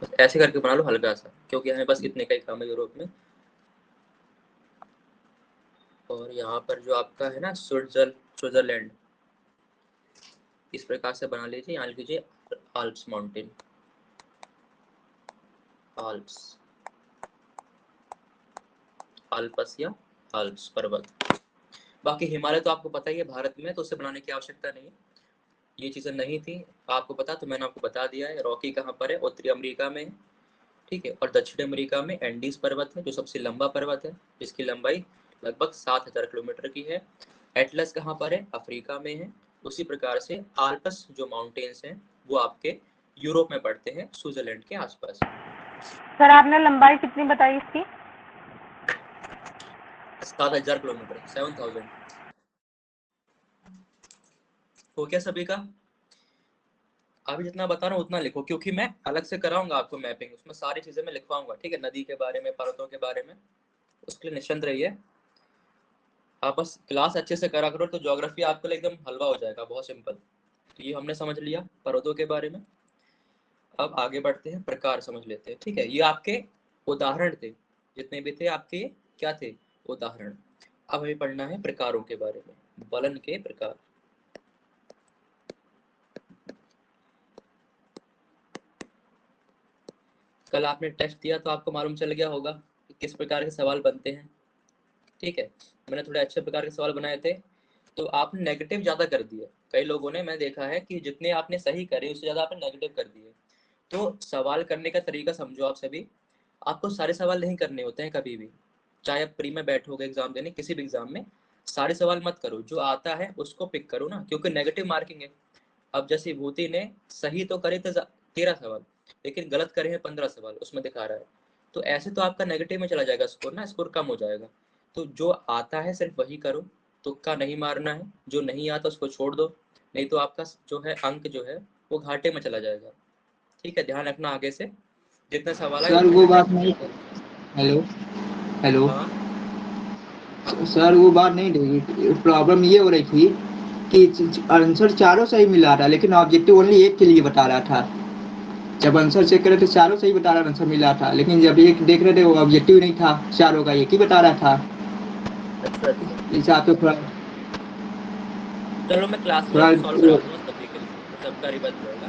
बस ऐसे करके बना लो हल्का सा, क्योंकि हमें बस इतने का ही काम है यूरोप में। और यहाँ पर जो आपका है ना स्विट्जरलैंड, इस प्रकार से बना लीजिए। यहाँ लीजिए आल्प्स माउंटेन, आल्प्स, आल्पस या आल्प्स पर्वत। बाकी हिमालय तो आपको पता ही है भारत में, तो उसे बनाने की आवश्यकता नहीं है। ये चीज़ें नहीं थी आपको पता, तो मैंने आपको बता दिया है। रॉकी कहाँ पर है, उत्तरी अमेरिका में है, ठीक है। और दक्षिण अमेरिका में एंडीज पर्वत है, जो सबसे लंबा पर्वत है, जिसकी लंबाई लगभग 7,000 किलोमीटर की है। एटलस कहाँ पर है, अफ्रीका में है। उसी प्रकार से आल्पस जो माउंटेन्स हैं वो आपके यूरोप में पड़ते हैं, स्विट्जरलैंड के आसपास। सर आपने लंबाई कितनी बताई इसकी? 7,000 किलोमीटर, 7,000। हो क्या सभी का? अभी जितना बता रहा हूँ उतना लिखो, क्योंकि मैं अलग से कराऊंगा आपको मैपिंग, उसमें सारी चीजें मैं लिखवाऊंगा, ठीक है। नदी के बारे में, पर्वतों के बारे में, उसके लिए निश्चिंत रहिए। आप बस क्लास अच्छे से करा करो, तो ज्योग्राफी आपके लिए एकदम हलवा हो जाएगा, बहुत सिंपल। तो ये हमने समझ लिया पर्वतों के बारे में। अब आगे बढ़ते हैं, प्रकार समझ लेते हैं, ठीक है। ये आपके उदाहरण थे, जितने भी थे आपके क्या थे, उदाहरण। अब हमें पढ़ना है प्रकारों के बारे में, वलन के प्रकार। कल आपने टेस्ट दिया तो आपको मालूम चल गया होगा कि किस प्रकार के सवाल बनते हैं, ठीक है। मैंने थोड़े अच्छे प्रकार के सवाल बनाए थे, तो आपने नेगेटिव ज़्यादा कर दिए। कई लोगों ने, मैं देखा है कि जितने आपने सही करे उससे ज़्यादा आपने नेगेटिव कर दिए। तो सवाल करने का तरीका समझो आप सभी। आपको सारे सवाल नहीं करने होते हैं कभी भी, चाहे आप प्री में बैठोगे एग्जाम देने, किसी भी एग्जाम में सारे सवाल मत करो, जो आता है उसको पिक करो ना, क्योंकि नेगेटिव मार्किंग है। अब जैसे विभूति ने सही तो करे थे 13 सवाल, लेकिन गलत करे हैं 15 सवाल, उसमें दिखा रहा है। तो ऐसे तो आपका नेगेटिव में चला जाएगा स्कोर ना, स्कोर कम हो जाएगा। तो जो आता है सिर्फ वही करो, तुक्का नहीं मारना है, जो नहीं आता उसको छोड़ दो, नहीं तो आपका जो है अंक जो है वो घाटे में चला जाएगा, ठीक है। ध्यान रखना आगे से जितने सवाल आए सर उतने वो बात अटेम्प्ट नहीं, किया करो। हेलो हेलो हाँ सर वो बात नहीं थी, प्रॉब्लम ये हो रही थी कि आंसर चारों सही मिल रहा था, लेकिन ऑब्जेक्टिव ओनली एक के लिए बता रहा था। जब आंसर चेक करे तो चारों सही बता रहा, आंसर मिल रहा था, लेकिन जब एक देख रहे थे वो ऑब्जेक्टिव नहीं था, चारों का एक ही बता रहा था। अच्छा अच्छा, इस आप तो थोड़ा चलो मैं क्लास में थोड़ा जाकर सॉल्व करा दूंगा सभी के लिए, तो सबका रिवर्स जाएगा।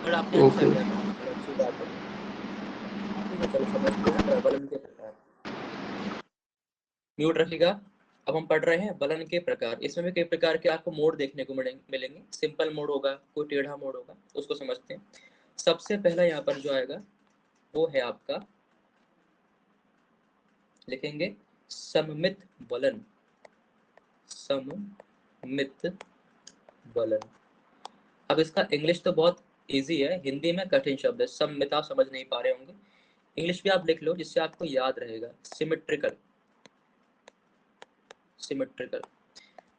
पर आपने अच्छा ओके। किया मैम, चलो अच्छी बात है, ठीक है। चलो समझते हैं प्रबलन के प्रकार। म्यूट रखिएगा। अब हम पढ़ रहे हैं बलन के प्रकार। इसमें भी कई प्रकार के आपको मोड देखने को मिलेंगे। सिंपल मोड होगा, कोई टेढ़ा मोड होगा, उसको समझते हैं। सबसे पहला यहाँ पर जो आएगा वो है आपका, लिखेंगे सममित बलन। सममित बलन। अब इसका इंग्लिश तो बहुत इजी है, हिंदी में कठिन शब्द है। सममित आप समझ नहीं पा रहे होंगे, इंग्लिश भी आप लिख लो जिससे आपको याद रहेगा। सिमेट्रिकल। सिमेट्रिकल,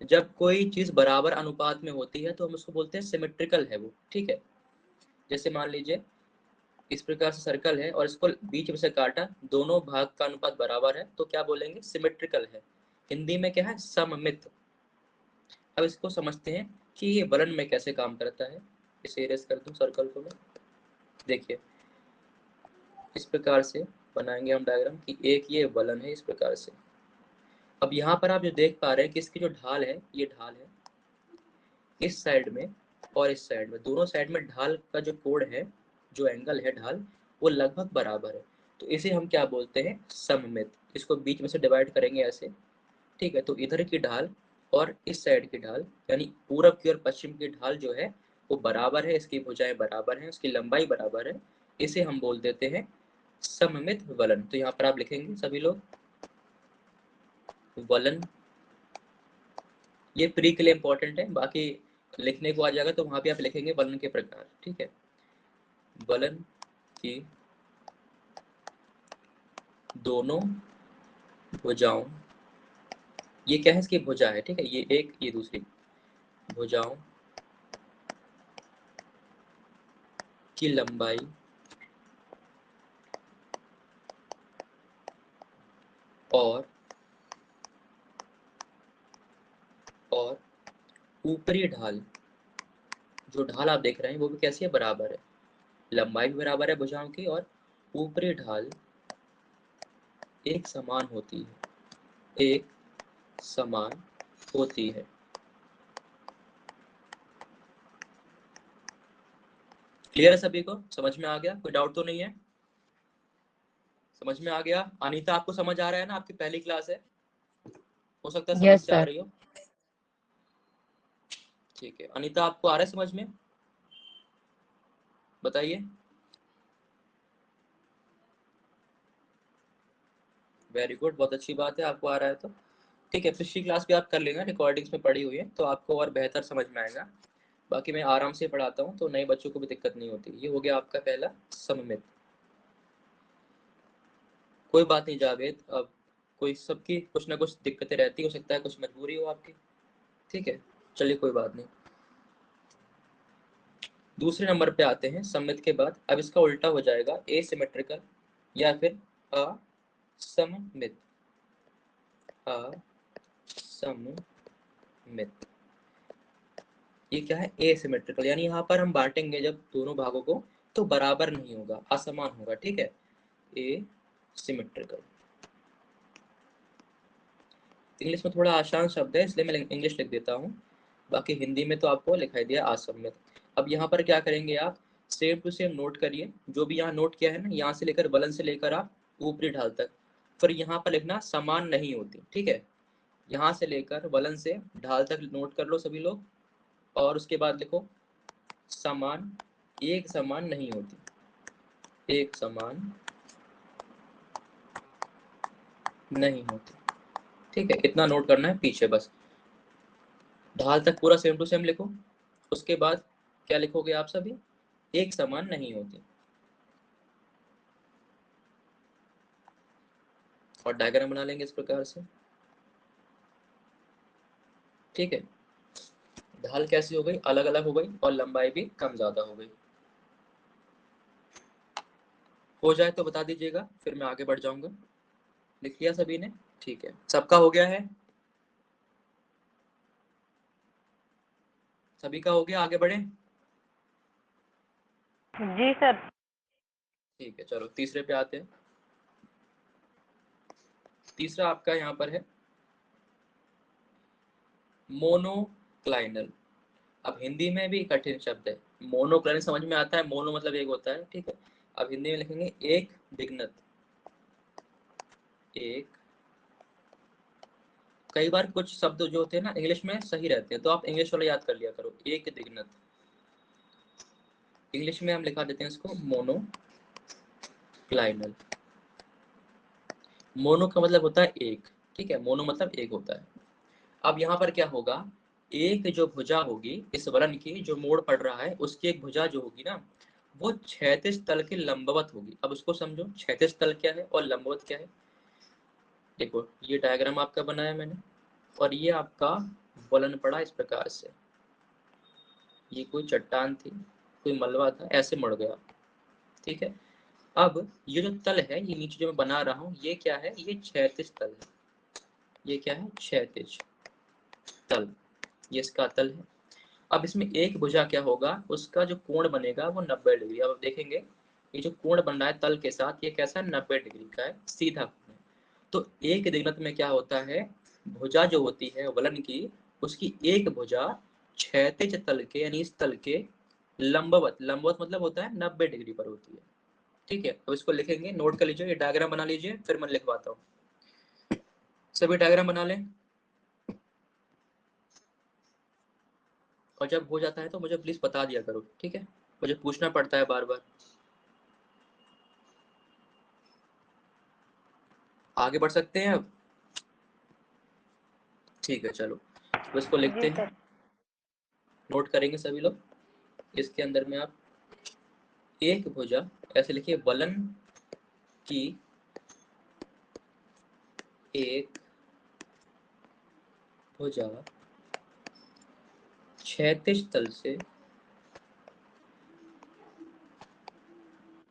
जब कोई चीज बराबर अनुपात में होती है तो हम उसको बोलते हैं सिमेट्रिकल है वो, ठीक है। जैसे मान लीजिए इस प्रकार से सर्कल है और इसको बीच में से काटा, दोनों भाग का अनुपात बराबर है, तो क्या बोलेंगे? सिमेट्रिकल है। हिंदी में क्या है? सममित। अब इसको समझते हैं कि ये बलन में कैसे काम करता है। इसे इरेज कर दूं सर्कल को मैं। देखिए इस प्रकार से बनाएंगे हम डायग्राम कि एक ये बलन है इस प्रकार से। अब यहाँ पर आप जो देख पा रहे हैं कि इसकी जो ढाल है, ये ढाल है इस साइड में और इस साइड में, दोनों साइड में ढाल का जो कोण है, जो एंगल है ढाल, वो लगभग बराबर है। तो इसे हम क्या बोलते हैं? सममित। इसको बीच में से डिवाइड करेंगे ऐसे, ठीक है। तो इधर की ढाल और इस साइड की ढाल, यानी पूरब की और पश्चिम की ढाल जो है वो बराबर है, इसकी भुजाएं बराबर हैं, उसकी लंबाई बराबर है। इसे हम बोल देते हैं सममित वलन। तो यहाँ पर आप लिखेंगे सभी लोग वलन। ये प्री के लिए इंपॉर्टेंट है, बाकी लिखने को आ जाएगा तो वहां पे आप लिखेंगे वलन के प्रकार, ठीक है। वलन की दोनों भुजाओं, ये क्या है? इसकी भुजा है, ठीक है। ये एक, ये दूसरी भुजाओं की लंबाई और ऊपरी ढाल, जो ढाल आप देख रहे हैं वो भी कैसी है? बराबर है। लंबाई भी बराबर है भुजाओं की और ऊपरी ढाल एक समान होती है, एक समान होती है। क्लियर है सभी को? समझ में आ गया? कोई डाउट तो नहीं है? समझ में आ गया? अनीता आपको समझ आ रहा है ना? आपकी पहली क्लास है, हो सकता है Yes, समस्या आ sir. रही हो। ठीक है अनीता, आपको आ रहा है समझ में? बताइए। वेरी गुड, बहुत अच्छी बात है, आपको आ रहा है तो ठीक है। पिछली क्लास भी आप कर लेना, रिकॉर्डिंग्स में पड़ी हुई है तो आपको और बेहतर समझ में आएगा। बाकी मैं आराम से पढ़ाता हूँ तो नए बच्चों को भी दिक्कत नहीं होती। ये हो गया आपका पहला सममित। कोई बात नहीं जावेद, अब कोई सबकी कुछ ना कुछ दिक्कतें रहती, हो सकता है कुछ मजबूरी हो आपकी, ठीक है। चलिए कोई बात नहीं। दूसरे नंबर पे आते हैं सममित के बाद। अब इसका उल्टा हो जाएगा एसिमेट्रिकल या फिर असममित। असममित, ये क्या है? एसिमेट्रिकल, यानी यहाँ पर हम बांटेंगे जब दोनों भागों को तो बराबर नहीं होगा, असमान होगा, ठीक है। एसिमेट्रिकल इंग्लिश में थोड़ा आसान शब्द है इसलिए मैं इंग्लिश लिख देता हूँ, बाकी हिंदी में तो आपको लिखाई दिया असममित। अब यहाँ पर क्या करेंगे आप? सेम टू सेम नोट करिए, जो भी यहाँ नोट किया है ना, यहाँ से लेकर वलन से लेकर आप ऊपरी ढाल तक, फिर यहाँ पर लिखना समान नहीं होती, ठीक है। यहाँ से लेकर वलन से ढाल तक नोट कर लो सभी लोग, और उसके बाद लिखो समान, एक समान नहीं होती, एक समान नहीं होती, ठीक है। इतना नोट करना है पीछे बस, ढाल तक पूरा सेम टू सेम लिखो। उसके बाद क्या लिखोगे आप सभी, एक समान नहीं होती, और डायग्राम बना लेंगे इस प्रकार से, ठीक है। ढाल कैसी हो गई, अलग अलग हो गई, और लंबाई भी कम ज्यादा हो गई। हो जाए तो बता दीजिएगा, फिर मैं आगे बढ़ जाऊंगा। लिख लिया सभी ने, ठीक है, सबका हो गया है, सभी का हो गया, आगे बढ़े। जी सर। ठीक है, चलो तीसरे पे आते हैं। तीसरा आपका यहाँ पर है मोनोक्लाइनल। अब हिंदी में भी कठिन शब्द है, मोनोक्लाइनल समझ में आता है, मोनो मतलब एक होता है, ठीक है। अब हिंदी में लिखेंगे एक दिग्नत, एक, कई बार कुछ शब्द जो होते हैं ना इंग्लिश में सही रहते हैं, तो आप इंग्लिश वाला याद कर लिया करो, एक दिग्नत। इंग्लिश में हम लिखा देते हैं इसको मोनोक्लाइनल। मोनो का मतलब होता है एक, ठीक है, मोनो मतलब एक होता है। अब यहाँ पर क्या होगा, एक जो भुजा होगी इस वलन की, जो मोड़ पड़ रहा है उसकी एक भुजा जो होगी ना, वो क्षैतिज तल के लंबवत होगी। अब उसको समझो, क्षैतिज तल क्या है और लंबवत क्या है। देखो ये डायग्राम आपका बनाया मैंने, और ये आपका वलन पड़ा इस प्रकार से, ये कोई चट्टान थी, कोई मलबा था, ऐसे मुड़ गया, ठीक है। अब ये जो तल है, ये नीचे जो मैं बना रहा हूँ, ये क्या है, ये क्षैतिज तल है। ये क्या है, क्षैतिज तल, ये इसका तल है। अब इसमें एक भुजा क्या होगा, उसका जो कोण बनेगा वो 90 डिग्री। अब देखेंगे ये जो कोण बन रहा है तल के साथ, ये कैसा है, 90 डिग्री का है, सीधा कोण है। तो एक दिग्नत में क्या होता है, भुजा जो होती है वलन की, उसकी एक भुजा क्षैतिज तल के यानी इस तल के लंबवत, लंबवत मतलब होता है 90 डिग्री पर होती है, ठीक है। अब इसको लिखेंगे, नोट कर लीजिए, ये डायग्राम बना लीजिए, फिर मैं लिखवाता हूँ। सभी डायग्राम बना लें, और जब हो जाता है तो मुझे प्लीज बता दिया करो, ठीक है, मुझे पूछना पड़ता है बार बार। आगे बढ़ सकते हैं अब, ठीक है चलो, तो इसको लिखते जी हैं, सर। नोट करेंगे सभी लोग। इसके अंदर में आप एक भुजा, ऐसे लिखिए, वलन की एक भुजा क्षैतिज तल से,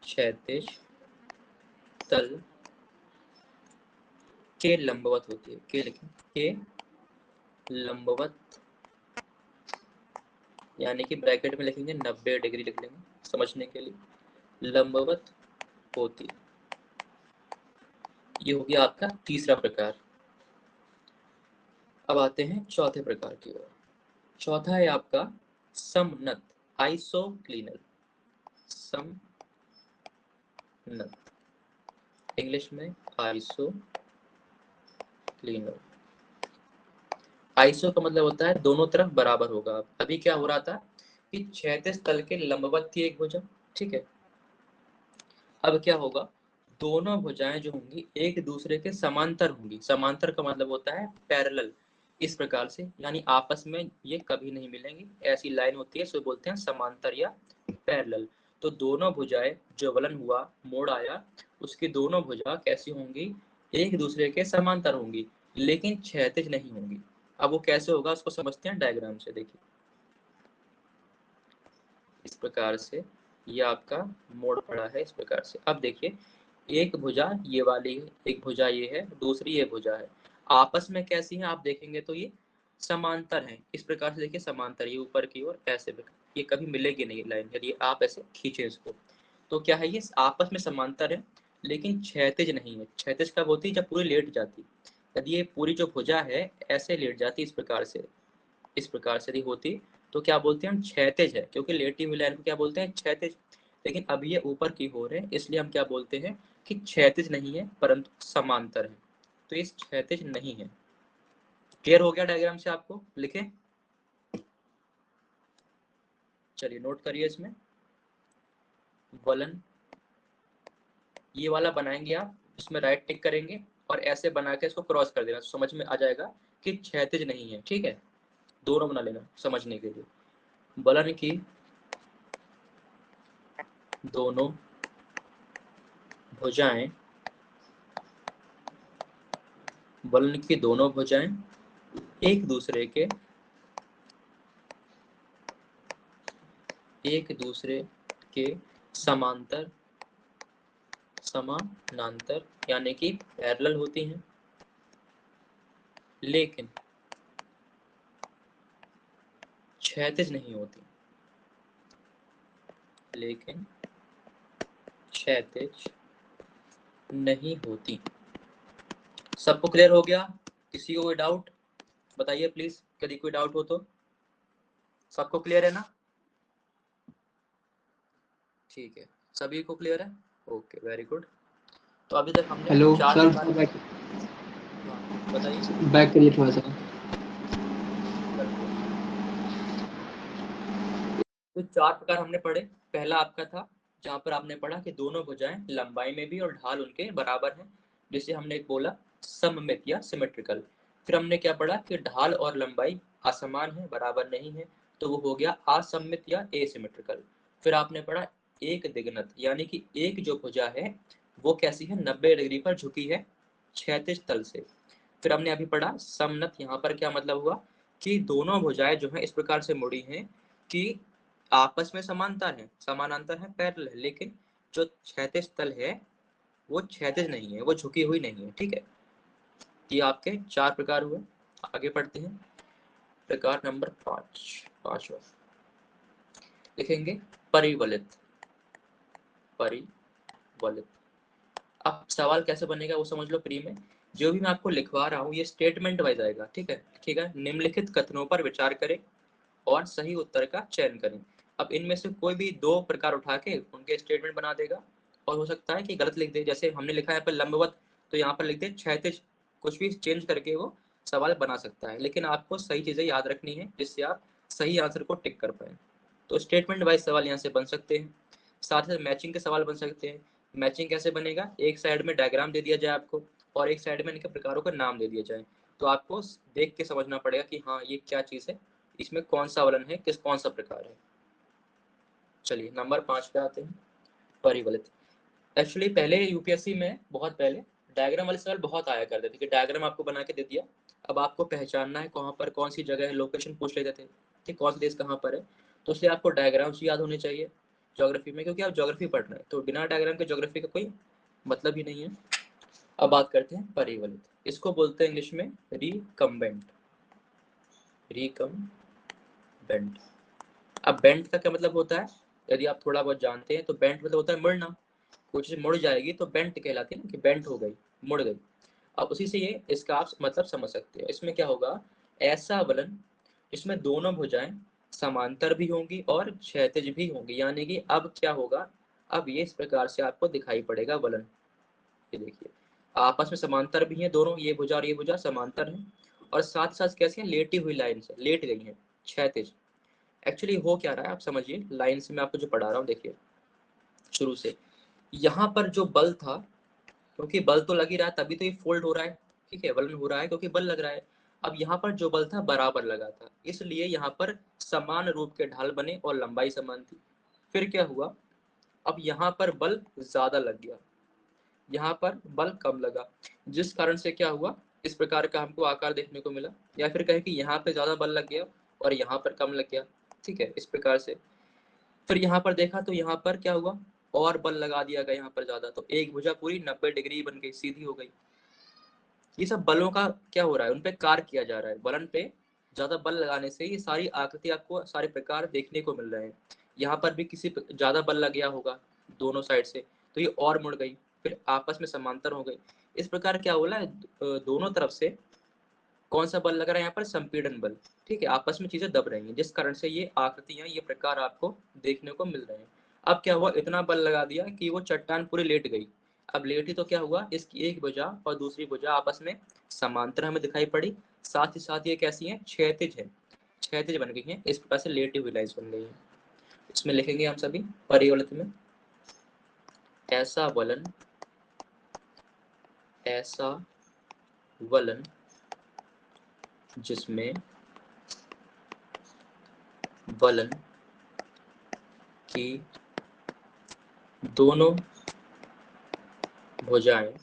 क्षैतिज तल के लंबवत होती है, के लिखें, के लंबवत, यानी कि ब्रैकेट में लिखेंगे 90 डिग्री लिख लेंगे समझने के लिए, लंबवत होती। ये हो गया आपका तीसरा प्रकार। अब आते हैं चौथे प्रकार की ओर। चौथा है आपका समनत, आइसोक्लिनल, समनत, इंग्लिश में आइसोक्लिनल। आइसो का मतलब होता है दोनों तरफ बराबर होगा। अभी क्या हो रहा था कि क्षैतिज तल के लंबवत थी एक भुजा, ठीक है। अब क्या होगा, दोनों भुजाएं जो होंगी एक दूसरे के समांतर होंगी। समांतर का मतलब होता है पैरेलल, इस प्रकार से, यानी आपस में ये कभी नहीं मिलेंगी, ऐसी लाइन होती है, इसको बोलते हैं समांतर या पैरेलल। तो दोनों भुजाएं, जो वलन हुआ, मोड़ आया, उसकी दोनों भुजा कैसी होंगी, एक दूसरे के समांतर होंगी, लेकिन क्षैतिज नहीं होंगी। अब वो कैसे होगा उसको समझते हैं डायग्राम से, देखिए इस प्रकार से, ये आपका मोड़ पड़ा है इस प्रकार से। अब देखिए, एक भुजा ये वाली है, एक भुजा ये है, दूसरी ये भुजा है, आपस में कैसी है आप देखेंगे तो ये समांतर है, इस प्रकार से देखिए समांतर, ये ऊपर की ओर ऐसे, ये कभी मिलेगी नहीं लाइन, यदि आप ऐसे खींचे इसको, तो क्या है, ये आपस में समांतर है, लेकिन क्षैतिज नहीं है। क्षैतिज कब होती है, जब पूरी लेट जाती, यदि ये पूरी जो भुजा है ऐसे लेट जाती इस प्रकार से, इस प्रकार से यदि होती, तो क्या बोलते हैं हम, क्षैतिज है, क्योंकि लेटी हुई लाइन को क्या बोलते हैं, क्षैतिज। लेकिन अब ये ऊपर की ओर है, इसलिए हम क्या बोलते हैं कि क्षैतिज नहीं है परंतु समांतर है, तो ये क्षैतिज नहीं है। क्लियर हो गया डायग्राम से आपको? लिखे, चलिए नोट करिए इसमें। वलन ये वाला बनाएंगे आप, इसमें राइट टिक करेंगे और ऐसे बना के इसको क्रॉस कर देना, समझ में आ जाएगा कि क्षैतिज नहीं है। ठीक है, दोनों बना लेना समझने के लिए। वलन की दोनों भुजाएं, वलन की दोनों भुजाएं एक दूसरे के समांतर समानांतर यानी कि पैरेलल होती हैं, लेकिन क्षैतिज नहीं होती, लेकिन क्षैतिज नहीं होती। सबको क्लियर हो गया? किसी को कोई डाउट बताइए प्लीज, यदि कोई डाउट हो तो। सबको क्लियर है ना? ठीक है, सभी को क्लियर है? Okay, very good. तो अभी तक हमने हेलो चार सर, प्रकार, बताइए। बैक करिए थोड़ा सा। तो चार प्रकार हमने पढ़े। पहला आपका था जहाँ पर आपने पढ़ा कि दोनों भुजाएं लंबाई में भी और ढाल उनके बराबर है, जिसे हमने बोला सममित या सिमेट्रिकल। फिर हमने क्या पढ़ा कि ढाल और लंबाई असमान है, बराबर नहीं है, तो वो हो गया असममित या एसिमेट्रिकल। फिर आपने पढ़ा एक दिग्नत, यानी कि एक जो भुजा है वो कैसी है, 90 डिग्री पर झुकी है क्षैतिज तल से। फिर हमने अभी पढ़ा समनत, यहाँ पर क्या मतलब हुआ कि दोनों भुजाएं जो है इस प्रकार से मुड़ी हैं कि आपस में समांतर है, समानांतर है, पैरेलल है, लेकिन जो क्षैतिज तल है वो क्षैतिज नहीं है, वो झुकी हुई नहीं है। ठीक है, ये आपके चार प्रकार हुए। आगे पढ़ते हैं, प्रकार नंबर 5 लिखेंगे परिवलित। परिवलित, अब सवाल कैसे बनेगा वो समझ लो प्री में। जो भी मैं आपको लिखवा रहा हूँ ये स्टेटमेंट वाइज आएगा। ठीक है, लिखिएगा निम्नलिखित कथनों पर विचार करें और सही उत्तर का चयन करें। अब इनमें से कोई भी दो प्रकार उठा के उनके स्टेटमेंट बना देगा, और हो सकता है कि गलत लिख दे, जैसे हमने लिखा है यहाँ पर लंबवत, तो यहाँ पर लिख दे क्षैतिज, कुछ भी चेंज करके वो सवाल बना सकता है। लेकिन आपको सही चीज़ें याद रखनी है जिससे आप सही आंसर को टिक कर पाए। तो स्टेटमेंट वाइज सवाल यहाँ से बन सकते हैं, साथ ही मैचिंग के सवाल बन सकते हैं। मैचिंग कैसे बनेगा, एक साइड में डायग्राम दे दिया जाए आपको और एक साइड में इनके प्रकारों का नाम दे दिया जाए, तो आपको देख के समझना पड़ेगा कि हाँ ये क्या चीज़ है, इसमें कौन सा वलन है, कौन सा प्रकार है। चलिए नंबर 5 पे आते हैं, परिवलित। एक्चुअली पहले यूपीएससी में बहुत पहले डायग्राम वाले सवाल बहुत आया करते थे कि डायग्राम आपको बना के दे दिया, अब आपको पहचानना है कहाँ पर कौन सी जगह है, लोकेशन पूछ लेते थे कि कौन सा देश कहाँ पर है, तो इसलिए आपको डायग्राम्स याद होने चाहिए ज्योग्राफी में, क्योंकि आप ज्योग्राफी पढ़ रहे हैं, तो बिना डायग्राम के ज्योग्राफी का कोई मतलब ही नहीं है। अब बात करते हैं परिवलित, इसको बोलते हैं इंग्लिश में रिकम्बेंट। रिकम्बेंट, अब बेंट का क्या मतलब होता है, यदि आप थोड़ा बहुत जानते हैं तो बेंट मतलब होता है मुड़ना। कोई चीज मुड़ जाएगी तो बेंट कहलाती है ना, कि बेंट हो गई, मुड़ गई। अब उसी से ये इसका आप मतलब समझ सकते हैं। इसमें क्या होगा, ऐसा वलन जिसमें दोनों भुजाएं समांतर भी होंगी और क्षैतिज भी होंगी, यानी कि अब क्या होगा, अब ये इस प्रकार से आपको दिखाई पड़ेगा वलन। ये देखिए आपस में समांतर भी हैं दोनों, ये भुजा और ये भुजा समांतर है, और साथ साथ कैसी है, लेटी हुई लाइन से लेट गई है, क्षैतिज। एक्चुअली हो क्या रहा है आप समझिए, लाइन से मैं आपको जो पढ़ा रहा हूँ देखिए शुरू से। यहाँ पर जो बल था, क्योंकि बल तो लग ही रहा है तभी तो ये फोल्ड हो रहा है, ठीक है, वलन हो रहा है क्योंकि बल लग रहा है। अब यहाँ पर जो बल था बराबर लगा था, इसलिए यहाँ पर समान रूप के ढाल बने और लंबाई समान थी। फिर क्या हुआ, अब यहाँ पर बल ज्यादा लग गया, यहाँ पर बल कम लगा, जिस कारण से क्या हुआ, इस प्रकार का हमको आकार देखने को मिला, या फिर कहे कि यहाँ पे ज्यादा बल लग गया और यहाँ पर कम लग गया। ठीक है, इस प्रकार से। फिर यहाँ पर देखा तो यहाँ पर क्या हुआ, और बल लगा दिया गया यहाँ पर ज्यादा, तो एक भुजा पूरी 90 डिग्री बन गई, सीधी हो गई। ये सब बलों का क्या हो रहा है, उन पे कार्य किया जा रहा है, वलन पे ज्यादा बल लगाने से ये सारी आकृति आपको सारे प्रकार देखने को मिल रहे हैं। यहाँ पर भी किसी ज्यादा बल लग गया होगा दोनों साइड से, तो ये और मुड़ गई, फिर आपस में समांतर हो गई। इस प्रकार क्या हो रहा है, दोनों तरफ से कौन सा बल लग रहा है, यहाँ पर संपीड़न बल। ठीक है, आपस में चीजें दब रही हैं, जिस कारण से ये आकृतियां, ये प्रकार आपको देखने को मिल रहे हैं। अब क्या हुआ, इतना बल लगा दिया कि वो चट्टान पूरी लेट गई। अब लेटी तो क्या हुआ, इसकी एक भुजा और दूसरी भुजा आपस में समांतर हमें दिखाई पड़ी, साथ ही साथ ये कैसी है, क्षैतिज है, क्षैतिज बन गई है। इस प्रकार से लेटी हुई लाइन्स बन गई है। इसमें लिखेंगे हम सभी परिवलित में, ऐसा वलन, ऐसा वलन जिसमें वलन की दोनों भुजाएं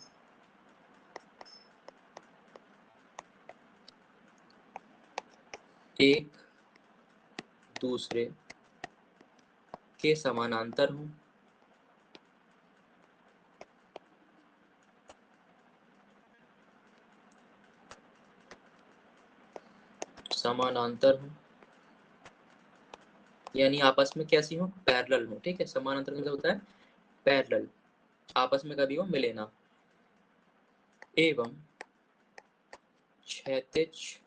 एक दूसरे के समानांतर हों, समानांतर हों यानी आपस में कैसी हो, पैरेलल हो। ठीक है, समानांतर मतलब होता है पैरेलल, आपस में कभी वो मिले ना। एवं क्षैतिज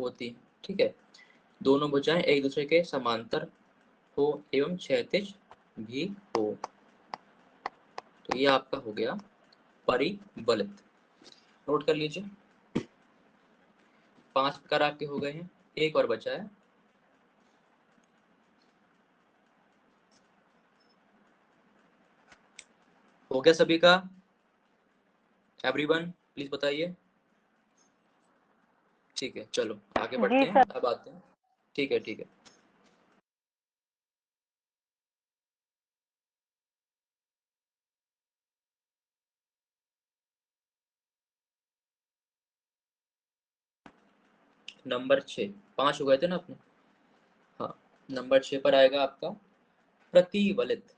होती, ठीक है, दोनों भुजाएं एक दूसरे के समांतर हो एवं क्षैतिज भी हो। तो ये आपका हो गया परिवलित। नोट कर लीजिए, 5 प्रकार आपके हो गए हैं, एक और बचा है। हो गया सभी का, एवरीवन प्लीज बताइए। ठीक है, चलो आगे बढ़ते जी हैं, सर। अब आते हैं। ठीक है, ठीक है। नंबर 6, 5 हो गए थे ना अपने। हाँ, नंबर 6 पर आएगा आपका प्रतिवलित।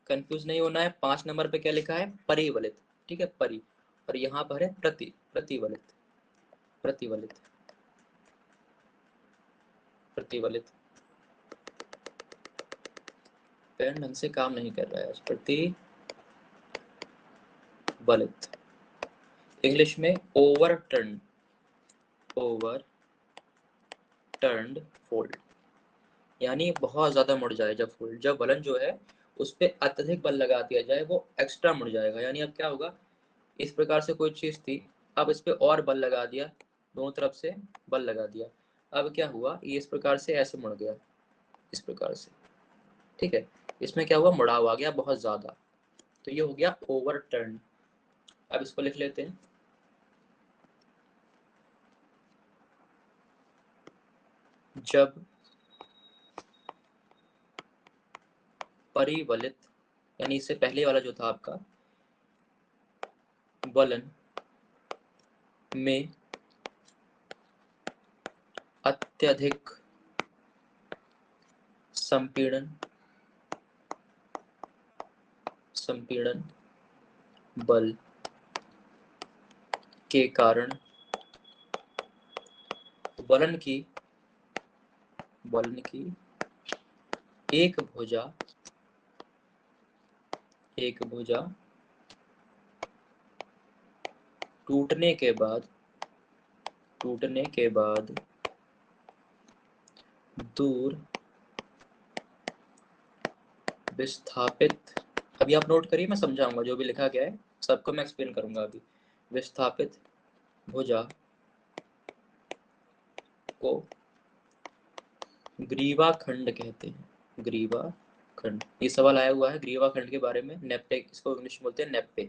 कंफ्यूज नहीं होना है, 5 नंबर पे क्या लिखा है, परिवलित। ठीक है, परि, और यहाँ पर है प्रतिवलित, प्रतिवलित, प्रतिवलित। पेन ढंग से काम नहीं कर रहा है आज। प्रतिवलित इंग्लिश में ओवरटर्न, ओवरटर्न्ड फोल्ड, यानी बहुत ज्यादा मुड़ जाए जब फोल्ड, जब वलन जो है उस पर अत्यधिक बल लगा दिया जाए वो एक्स्ट्रा मुड़ जाएगा। यानी अब क्या होगा, इस प्रकार से कोई चीज थी, अब इस पे और बल लगा दिया, दोनों तरफ से बल लगा दिया, अब क्या हुआ, ये इस प्रकार से ऐसे मुड़ गया, इस प्रकार से। ठीक है, इसमें क्या हुआ, मुड़ाव आ गया बहुत ज्यादा, तो ये हो गया ओवरटर्न। अब इसको लिख लेते हैं, जब परिवलित, यानी इससे पहले वाला जो था आपका, वलन में अत्यधिक संपीड़न, संपीड़न बल के कारण वलन की एक भुजा, एक भुजा टूटने के बाद, टूटने के बाद दूर विस्थापित, अभी आप नोट करिए, मैं समझाऊंगा जो भी लिखा गया है सबको मैं एक्सप्लेन करूंगा अभी। विस्थापित भुजा को ग्रीवा खंड कहते हैं, ग्रीवा खंड। ये सवाल आया हुआ है ग्रीवा खंड के बारे में, नेप्पे, इसको इंग्लिश में बोलते हैं नेप्पे,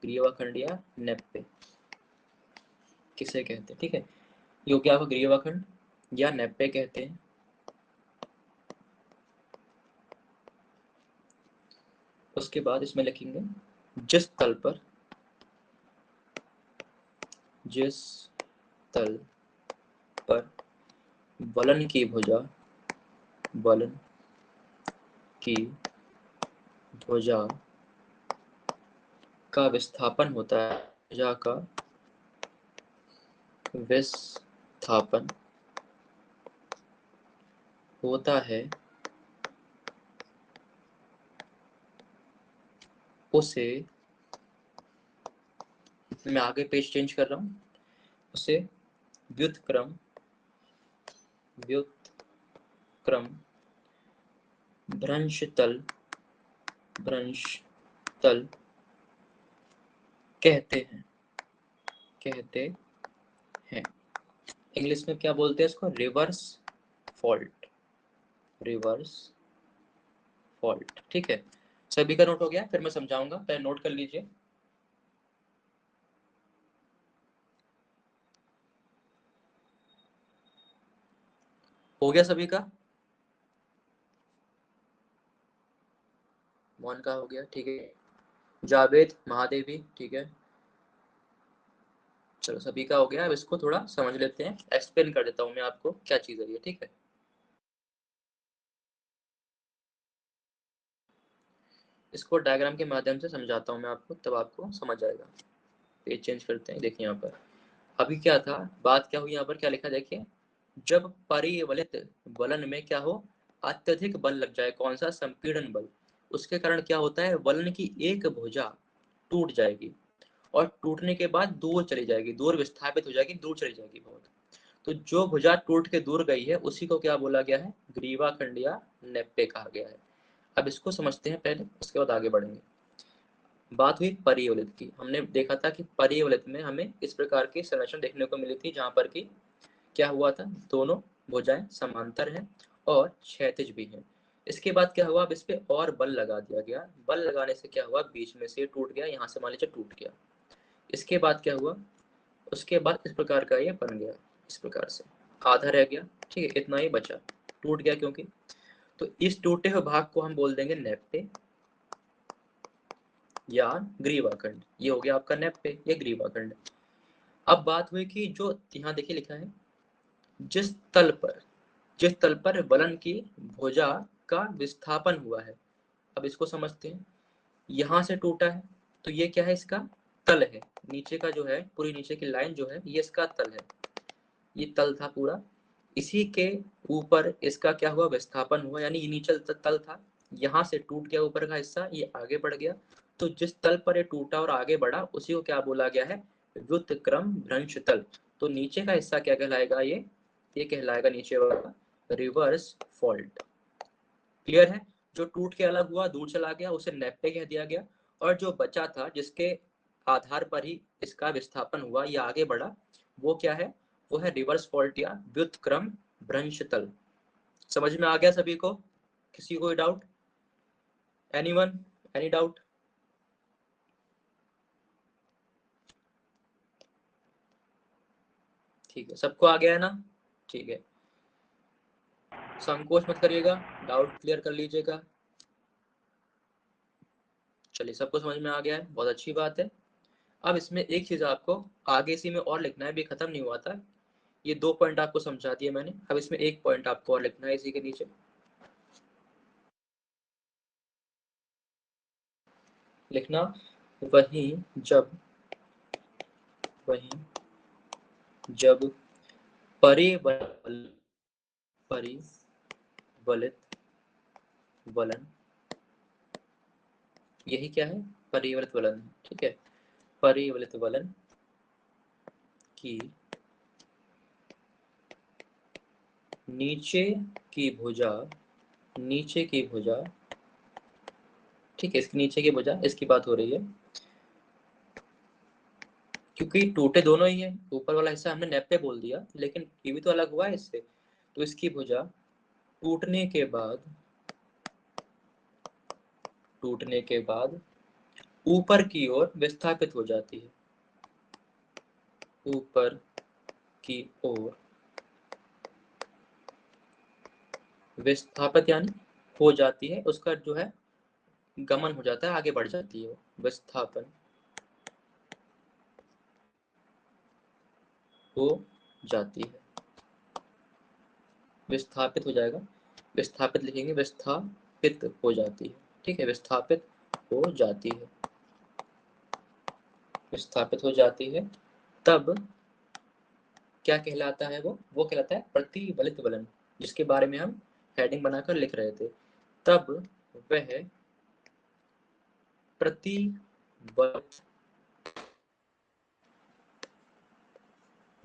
ग्रीवा खंड या नेप्पे किसे कहते हैं। ठीक है, ये क्या, ग्रीवा खंड या नेप्पे कहते हैं। उसके बाद इसमें लिखेंगे, जिस तल पर, जिस तल पर वलन की भुजा, वलन की भुजा का विस्थापन होता है, भुजा का विस्थापन होता है, उसे, मैं आगे पेज चेंज कर रहा हूँ, उसे व्युत्क्रम व्युत्क्रम भ्रंश तल कहते हैं। इंग्लिश में क्या बोलते हैं इसको? Reverse fault. ठीक है, सभी का नोट हो गया? फिर मैं समझाऊंगा, पहले नोट कर लीजिए। हो गया सभी का? मोहन का हो गया, ठीक है। जावेद, महादेवी, ठीक है। चलो सभी का हो गया। अब इसको थोड़ा समझ लेते हैं, एक्सप्लेन कर देता हूँ मैं आपको क्या चीज है ये, ठीक है। इसको डायग्राम के माध्यम से समझाता हूँ मैं आपको, तब आपको समझ आएगा। पेज चेंज करते हैं, देखिए यहाँ पर अभी क्या था, बात क्या हुई, यहाँ पर क्या लिखा देखिए। जब परिवलित वलन में क्या हो, अत्यधिक बल लग जाए, कौन सा? संपीड़न बल। उसके कारण क्या होता है, वलन की एक भुजा टूट जाएगी और टूटने के बाद दूर चली जाएगी, दूर विस्थापित हो जाएगी, दूर चली जाएगी बहुत। तो जो भुजा टूट के दूर गई है उसी को क्या बोला गया है? ग्रीवाखंड या नेप्पे कहा गया है। अब इसको समझते हैं पहले, उसके बाद आगे बढ़ेंगे। बात हुई परिवलित की। हमने देखा था कि परिवलित में हमें इस प्रकार की संरचना देखने को मिली थी, जहां पर कि क्या हुआ था, दोनों भुजाएं समांतर हैं और क्षैतिज भी हैं। इसके बाद क्या हुआ, अब इस पे और बल लगा दिया गया। बल लगाने से क्या हुआ, बीच में से टूट गया, यहाँ से मान लीजिए टूट गया। इसके बाद क्या हुआ, उसके बाद इस प्रकार का ये बन गया, इस प्रकार से आधा रह गया, ठीक है, इतना ही बचा, टूट गया क्योंकि। तो इस टूटे हुए भाग को हम बोल देंगे नेप्पे या ग्रीवाखंड। ये हो गया आपका नेप्पे, ये ग्रीवाखंड। अब बात हुई कि जो यहाँ देखिए लिखा है, जिस तल पर वलन की भुजा का विस्थापन हुआ है। अब इसको समझते हैं, यहाँ से टूटा है तो ये क्या है, इसका तल है। नीचे का जो है, पूरी नीचे की लाइन जो है, ये इसका तल है, ये तल था पूरा। इसी के ऊपर इसका क्या हुआ, विस्थापन हुआ, यानी ये नीचे तल था, यहाँ से टूट गया ऊपर का हिस्सा, ये आगे बढ़ गया। तो जिस तल पर ये टूटा और आगे बढ़ा उसी को क्या बोला गया है, व्युत्क्रम भ्रंश तल। तो नीचे का हिस्सा क्या कहलाएगा, ये कहलाएगा नीचे वाला रिवर्स फॉल्ट। क्लियर है? जो टूट के अलग हुआ, दूर चला गया, उसे नेप्पे कह दिया गया। और जो बचा था, जिसके आधार पर ही इसका विस्थापन हुआ या आगे बढ़ा, वो क्या है, वो है रिवर्स फॉल्ट या व्युत्क्रम भ्रंश तल। समझ में आ गया सभी को? किसी को डाउट? Anyone, any doubt? ठीक है, सबको आ गया है ना? ठीक है, संकोच मत करिएगा, डाउट क्लियर कर लीजिएगा। चलिए, सबको समझ में आ गया है, बहुत अच्छी बात है। अब इसमें एक चीज आपको आगे इसी में और लिखना है, भी खत्म नहीं हुआ था। ये 2 पॉइंट आपको समझा दिए मैंने, अब इसमें एक पॉइंट आपको और लिखना है इसी के नीचे। लिखना, वहीं जब परिवलित वलन, यही क्या है, परिवलित वलन, ठीक है। परिवलित वलन की नीचे की भुजा, ठीक है, इसकी नीचे की भुजा, इसकी बात हो रही है, क्योंकि टूटे दोनों ही है। ऊपर वाला हिस्सा हमने नेप्पे बोल दिया, लेकिन ये भी तो अलग हुआ है इससे। तो इसकी भुजा टूटने के बाद ऊपर की ओर विस्थापित हो जाती है, ऊपर की ओर विस्थापित यानी हो जाती है, उसका जो है गमन हो जाता है, आगे बढ़ जाती है, विस्थापन हो जाती है, विस्थापित हो जाएगा, विस्थापित लिखेंगे, विस्थापित हो जाती है, ठीक है, विस्थापित हो जाती है, विस्थापित हो जाती है। तब क्या कहलाता है, वो कहलाता है प्रतिबलित वलन, जिसके बारे में हम हेडिंग बनाकर लिख रहे थे। तब वह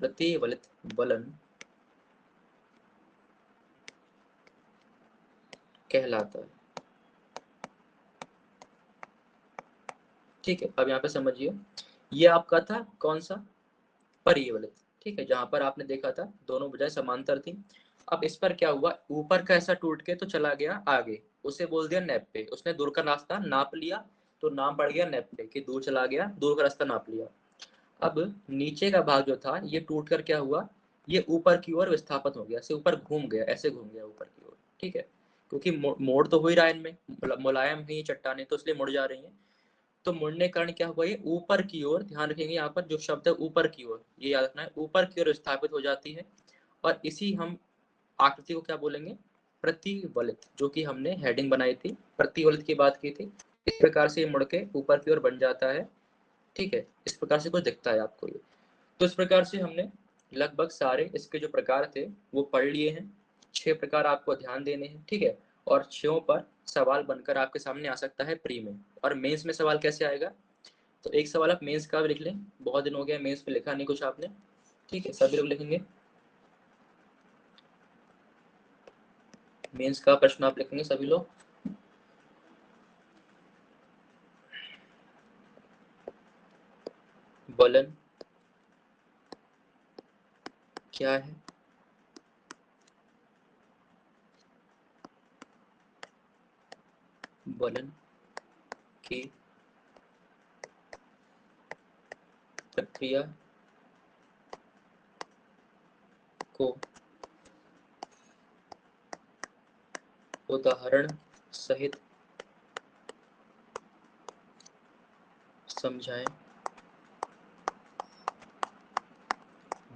प्रतिबलित वलन कहलाता है। ठीक है, अब यहाँ पे समझिए, ये आपका था कौन सा, परिवलित। ठीक है, जहां पर आपने देखा था दोनों भुजाएं समांतर थी। अब इस पर क्या हुआ, ऊपर का ऐसा टूट के तो चला गया आगे, उसे बोल दिया नेप्पे। उसने दूर का रास्ता नाप लिया तो नाम पड़ गया नेप्पे कि दूर चला गया, दूर का रास्ता नाप लिया। अब नीचे का भाग जो था ये टूट कर क्या हुआ, ये ऊपर की ओर विस्थापित हो गया, ऐसे ऊपर घूम गया, ऐसे घूम गया ऊपर की ओर। ठीक है, क्योंकि मोड़ तो हो ही रहा है इनमें, मुलायम है ये चट्टानें तो इसलिए मुड़ जा रही हैं। तो मुड़ने के कारण क्या हुआ, ये ऊपर की ओर, ध्यान रखेंगे यहाँ पर जो शब्द है ऊपर की ओर, ये याद रखना है, ऊपर की ओर विस्थापित हो जाती है। और इसी हम आकृति को क्या बोलेंगे, प्रतिवलित, जो कि हमने हेडिंग बनाई थी, प्रतिवलित की बात की थी। इस प्रकार से मुड़ के ऊपर की ओर बन जाता है। ठीक है, इस प्रकार से कुछ दिखता है आपको ये। तो इस प्रकार से हमने लगभग सारे इसके जो प्रकार थे वो पढ़ लिए हैं। 6 प्रकार आपको ध्यान देने हैं। ठीक है, और 6 पर सवाल बनकर आपके सामने आ सकता है प्री में। और मेंस में सवाल कैसे आएगा, तो एक सवाल आप मेंस का भी लिख लें, बहुत दिन हो गया मेंस पे लिखा नहीं कुछ आपने। ठीक है, सभी लोग लिखेंगे, मेंस का प्रश्न आप लिखेंगे सभी लोग। वलन क्या है, वलन की प्रक्रिया को उदाहरण सहित समझाएं।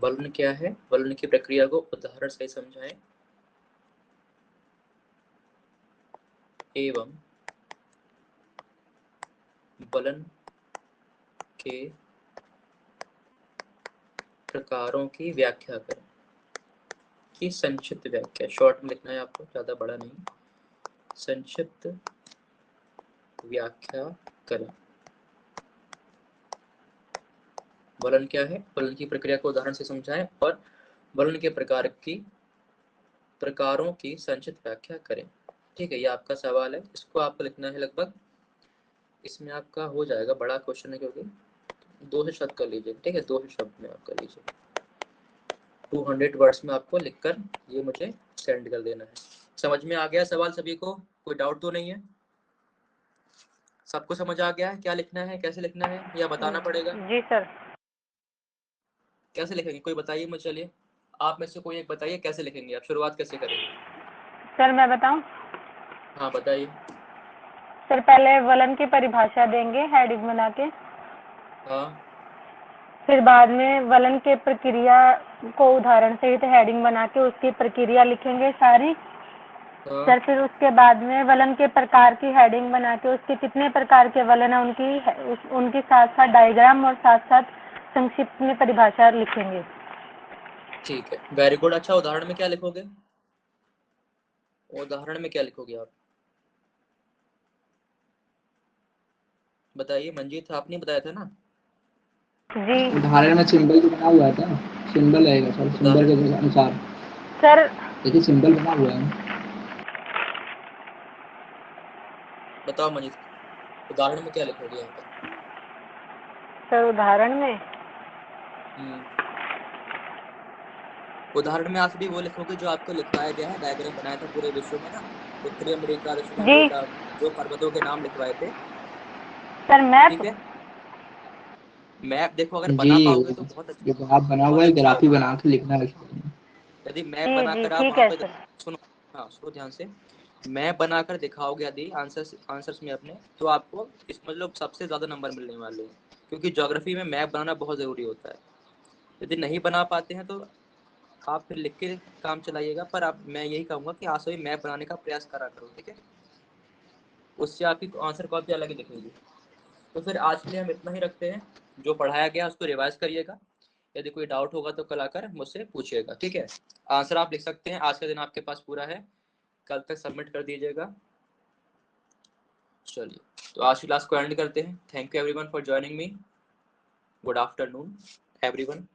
वलन क्या है, वलन की प्रक्रिया को उदाहरण सहित समझाएं एवं वलन के प्रकारों की व्याख्या करें। की संक्षिप्त व्याख्या, शॉर्ट में लिखना है आपको, ज्यादा बड़ा नहीं, संक्षिप्त व्याख्या करें। वलन क्या है, वलन की प्रक्रिया को उदाहरण से समझाएं और वलन के प्रकारों की संक्षिप्त व्याख्या करें। ठीक है, ये आपका सवाल है, इसको आपको लिखना है लगभग, इसमें आपका हो जाएगा, बड़ा क्वेश्चन है क्योंकि 200 शब्द कर लीजिए। ठीक है, 200 शब्द में आप कर लीजिए, 200 वर्ड्स में आपको लिखकर ये मुझे सेंड कर देना है। समझ में आ गया सवाल सभी को, कोई डाउट तो नहीं है, सबको समझ आ गया है क्या लिखना है, कैसे लिखना है, या बताना पड़ेगा? जी सर। कैसे लिखेंगे कोई बताइए मुझे, चलिए आप में से कोई एक बताइए कैसे लिखेंगे आप, शुरुआत कैसे करेंगे? सर मैं बताऊं? हाँ बताइए। सर पहले वलन की परिभाषा देंगे हेडिंग बना के, हाँ फिर बाद में वलन के प्रक्रिया को उदाहरण सहित हेडिंग बना के उसकी प्रक्रिया लिखेंगे सारी। हाँ सर फिर उसके बाद में वलन के प्रकार की हेडिंग बना के उसके कितने प्रकार के वलन है उनकी साथ साथ डायग्राम और साथ साथ संक्षिप्त में परिभाषा लिखेंगे। ठीक है, वेरी गुड। अच्छा, उदाहरण में क्या लिखोगे, उदाहरण में क्या लिखोगे आप बताइए। मंजीत आपने बताया था ना, जी उदाहरण में सिंबल जो बना हुआ था, सिंबल रहेगा सर, सिंबल उदाहरण के अनुसार। सर देखिए सिंबल बना हुआ है। बताओ मंजीत, उदाहरण में क्या लिखोगे यहाँ पर? सर उदाहरण में उदाहरण में आप भी वो लिखोगे जो आपको लिखवाया गया है, डायग्राम बनाया था पूरे विश्व में ना, उत्तरी अमेरिका, दक्षिण जी अमेरिका, जो पर्वतों के नाम लिखवाए थे। Sir map. ठीक है, मैप देखो अगर जी, बना पाओगे तो बहुत जो ग्राफ बना हुआ बहुत है, अच्छा ग्राफ ही होगा। बना के लिखना है उसमें। यदि मैप जी जी बनाकर आप ठीक वहां है पे, सर। सुनो, हाँ सुनो ध्यान से, मैप बनाकर दिखाओगे यदि आंसर्स में अपने, तो आपको इस मतलब सबसे ज्यादा नंबर मिलने वाले हैं, क्योंकि ज्योग्राफी में मैप बनाना बहुत जरूरी होता है। यदि नहीं बना पाते हैं तो आप फिर लिख के काम चलाइएगा, पर आप, मैं यही कहूंगा कि आज से मैप बनाने का प्रयास करा करो। ठीक है, उससे आपकी आंसर कॉपी अलग ही दिखेगी। तो फिर आज के लिए हम इतना ही रखते हैं, जो पढ़ाया गया उसको रिवाइज करिएगा, यदि कोई डाउट होगा तो कल आकर मुझसे पूछिएगा। ठीक है, आंसर आप लिख सकते हैं, आज का दिन आपके पास पूरा है, कल तक सबमिट कर दीजिएगा। चलिए, तो आज की क्लास को एंड करते हैं। Thank you everyone for joining me, good afternoon everyone.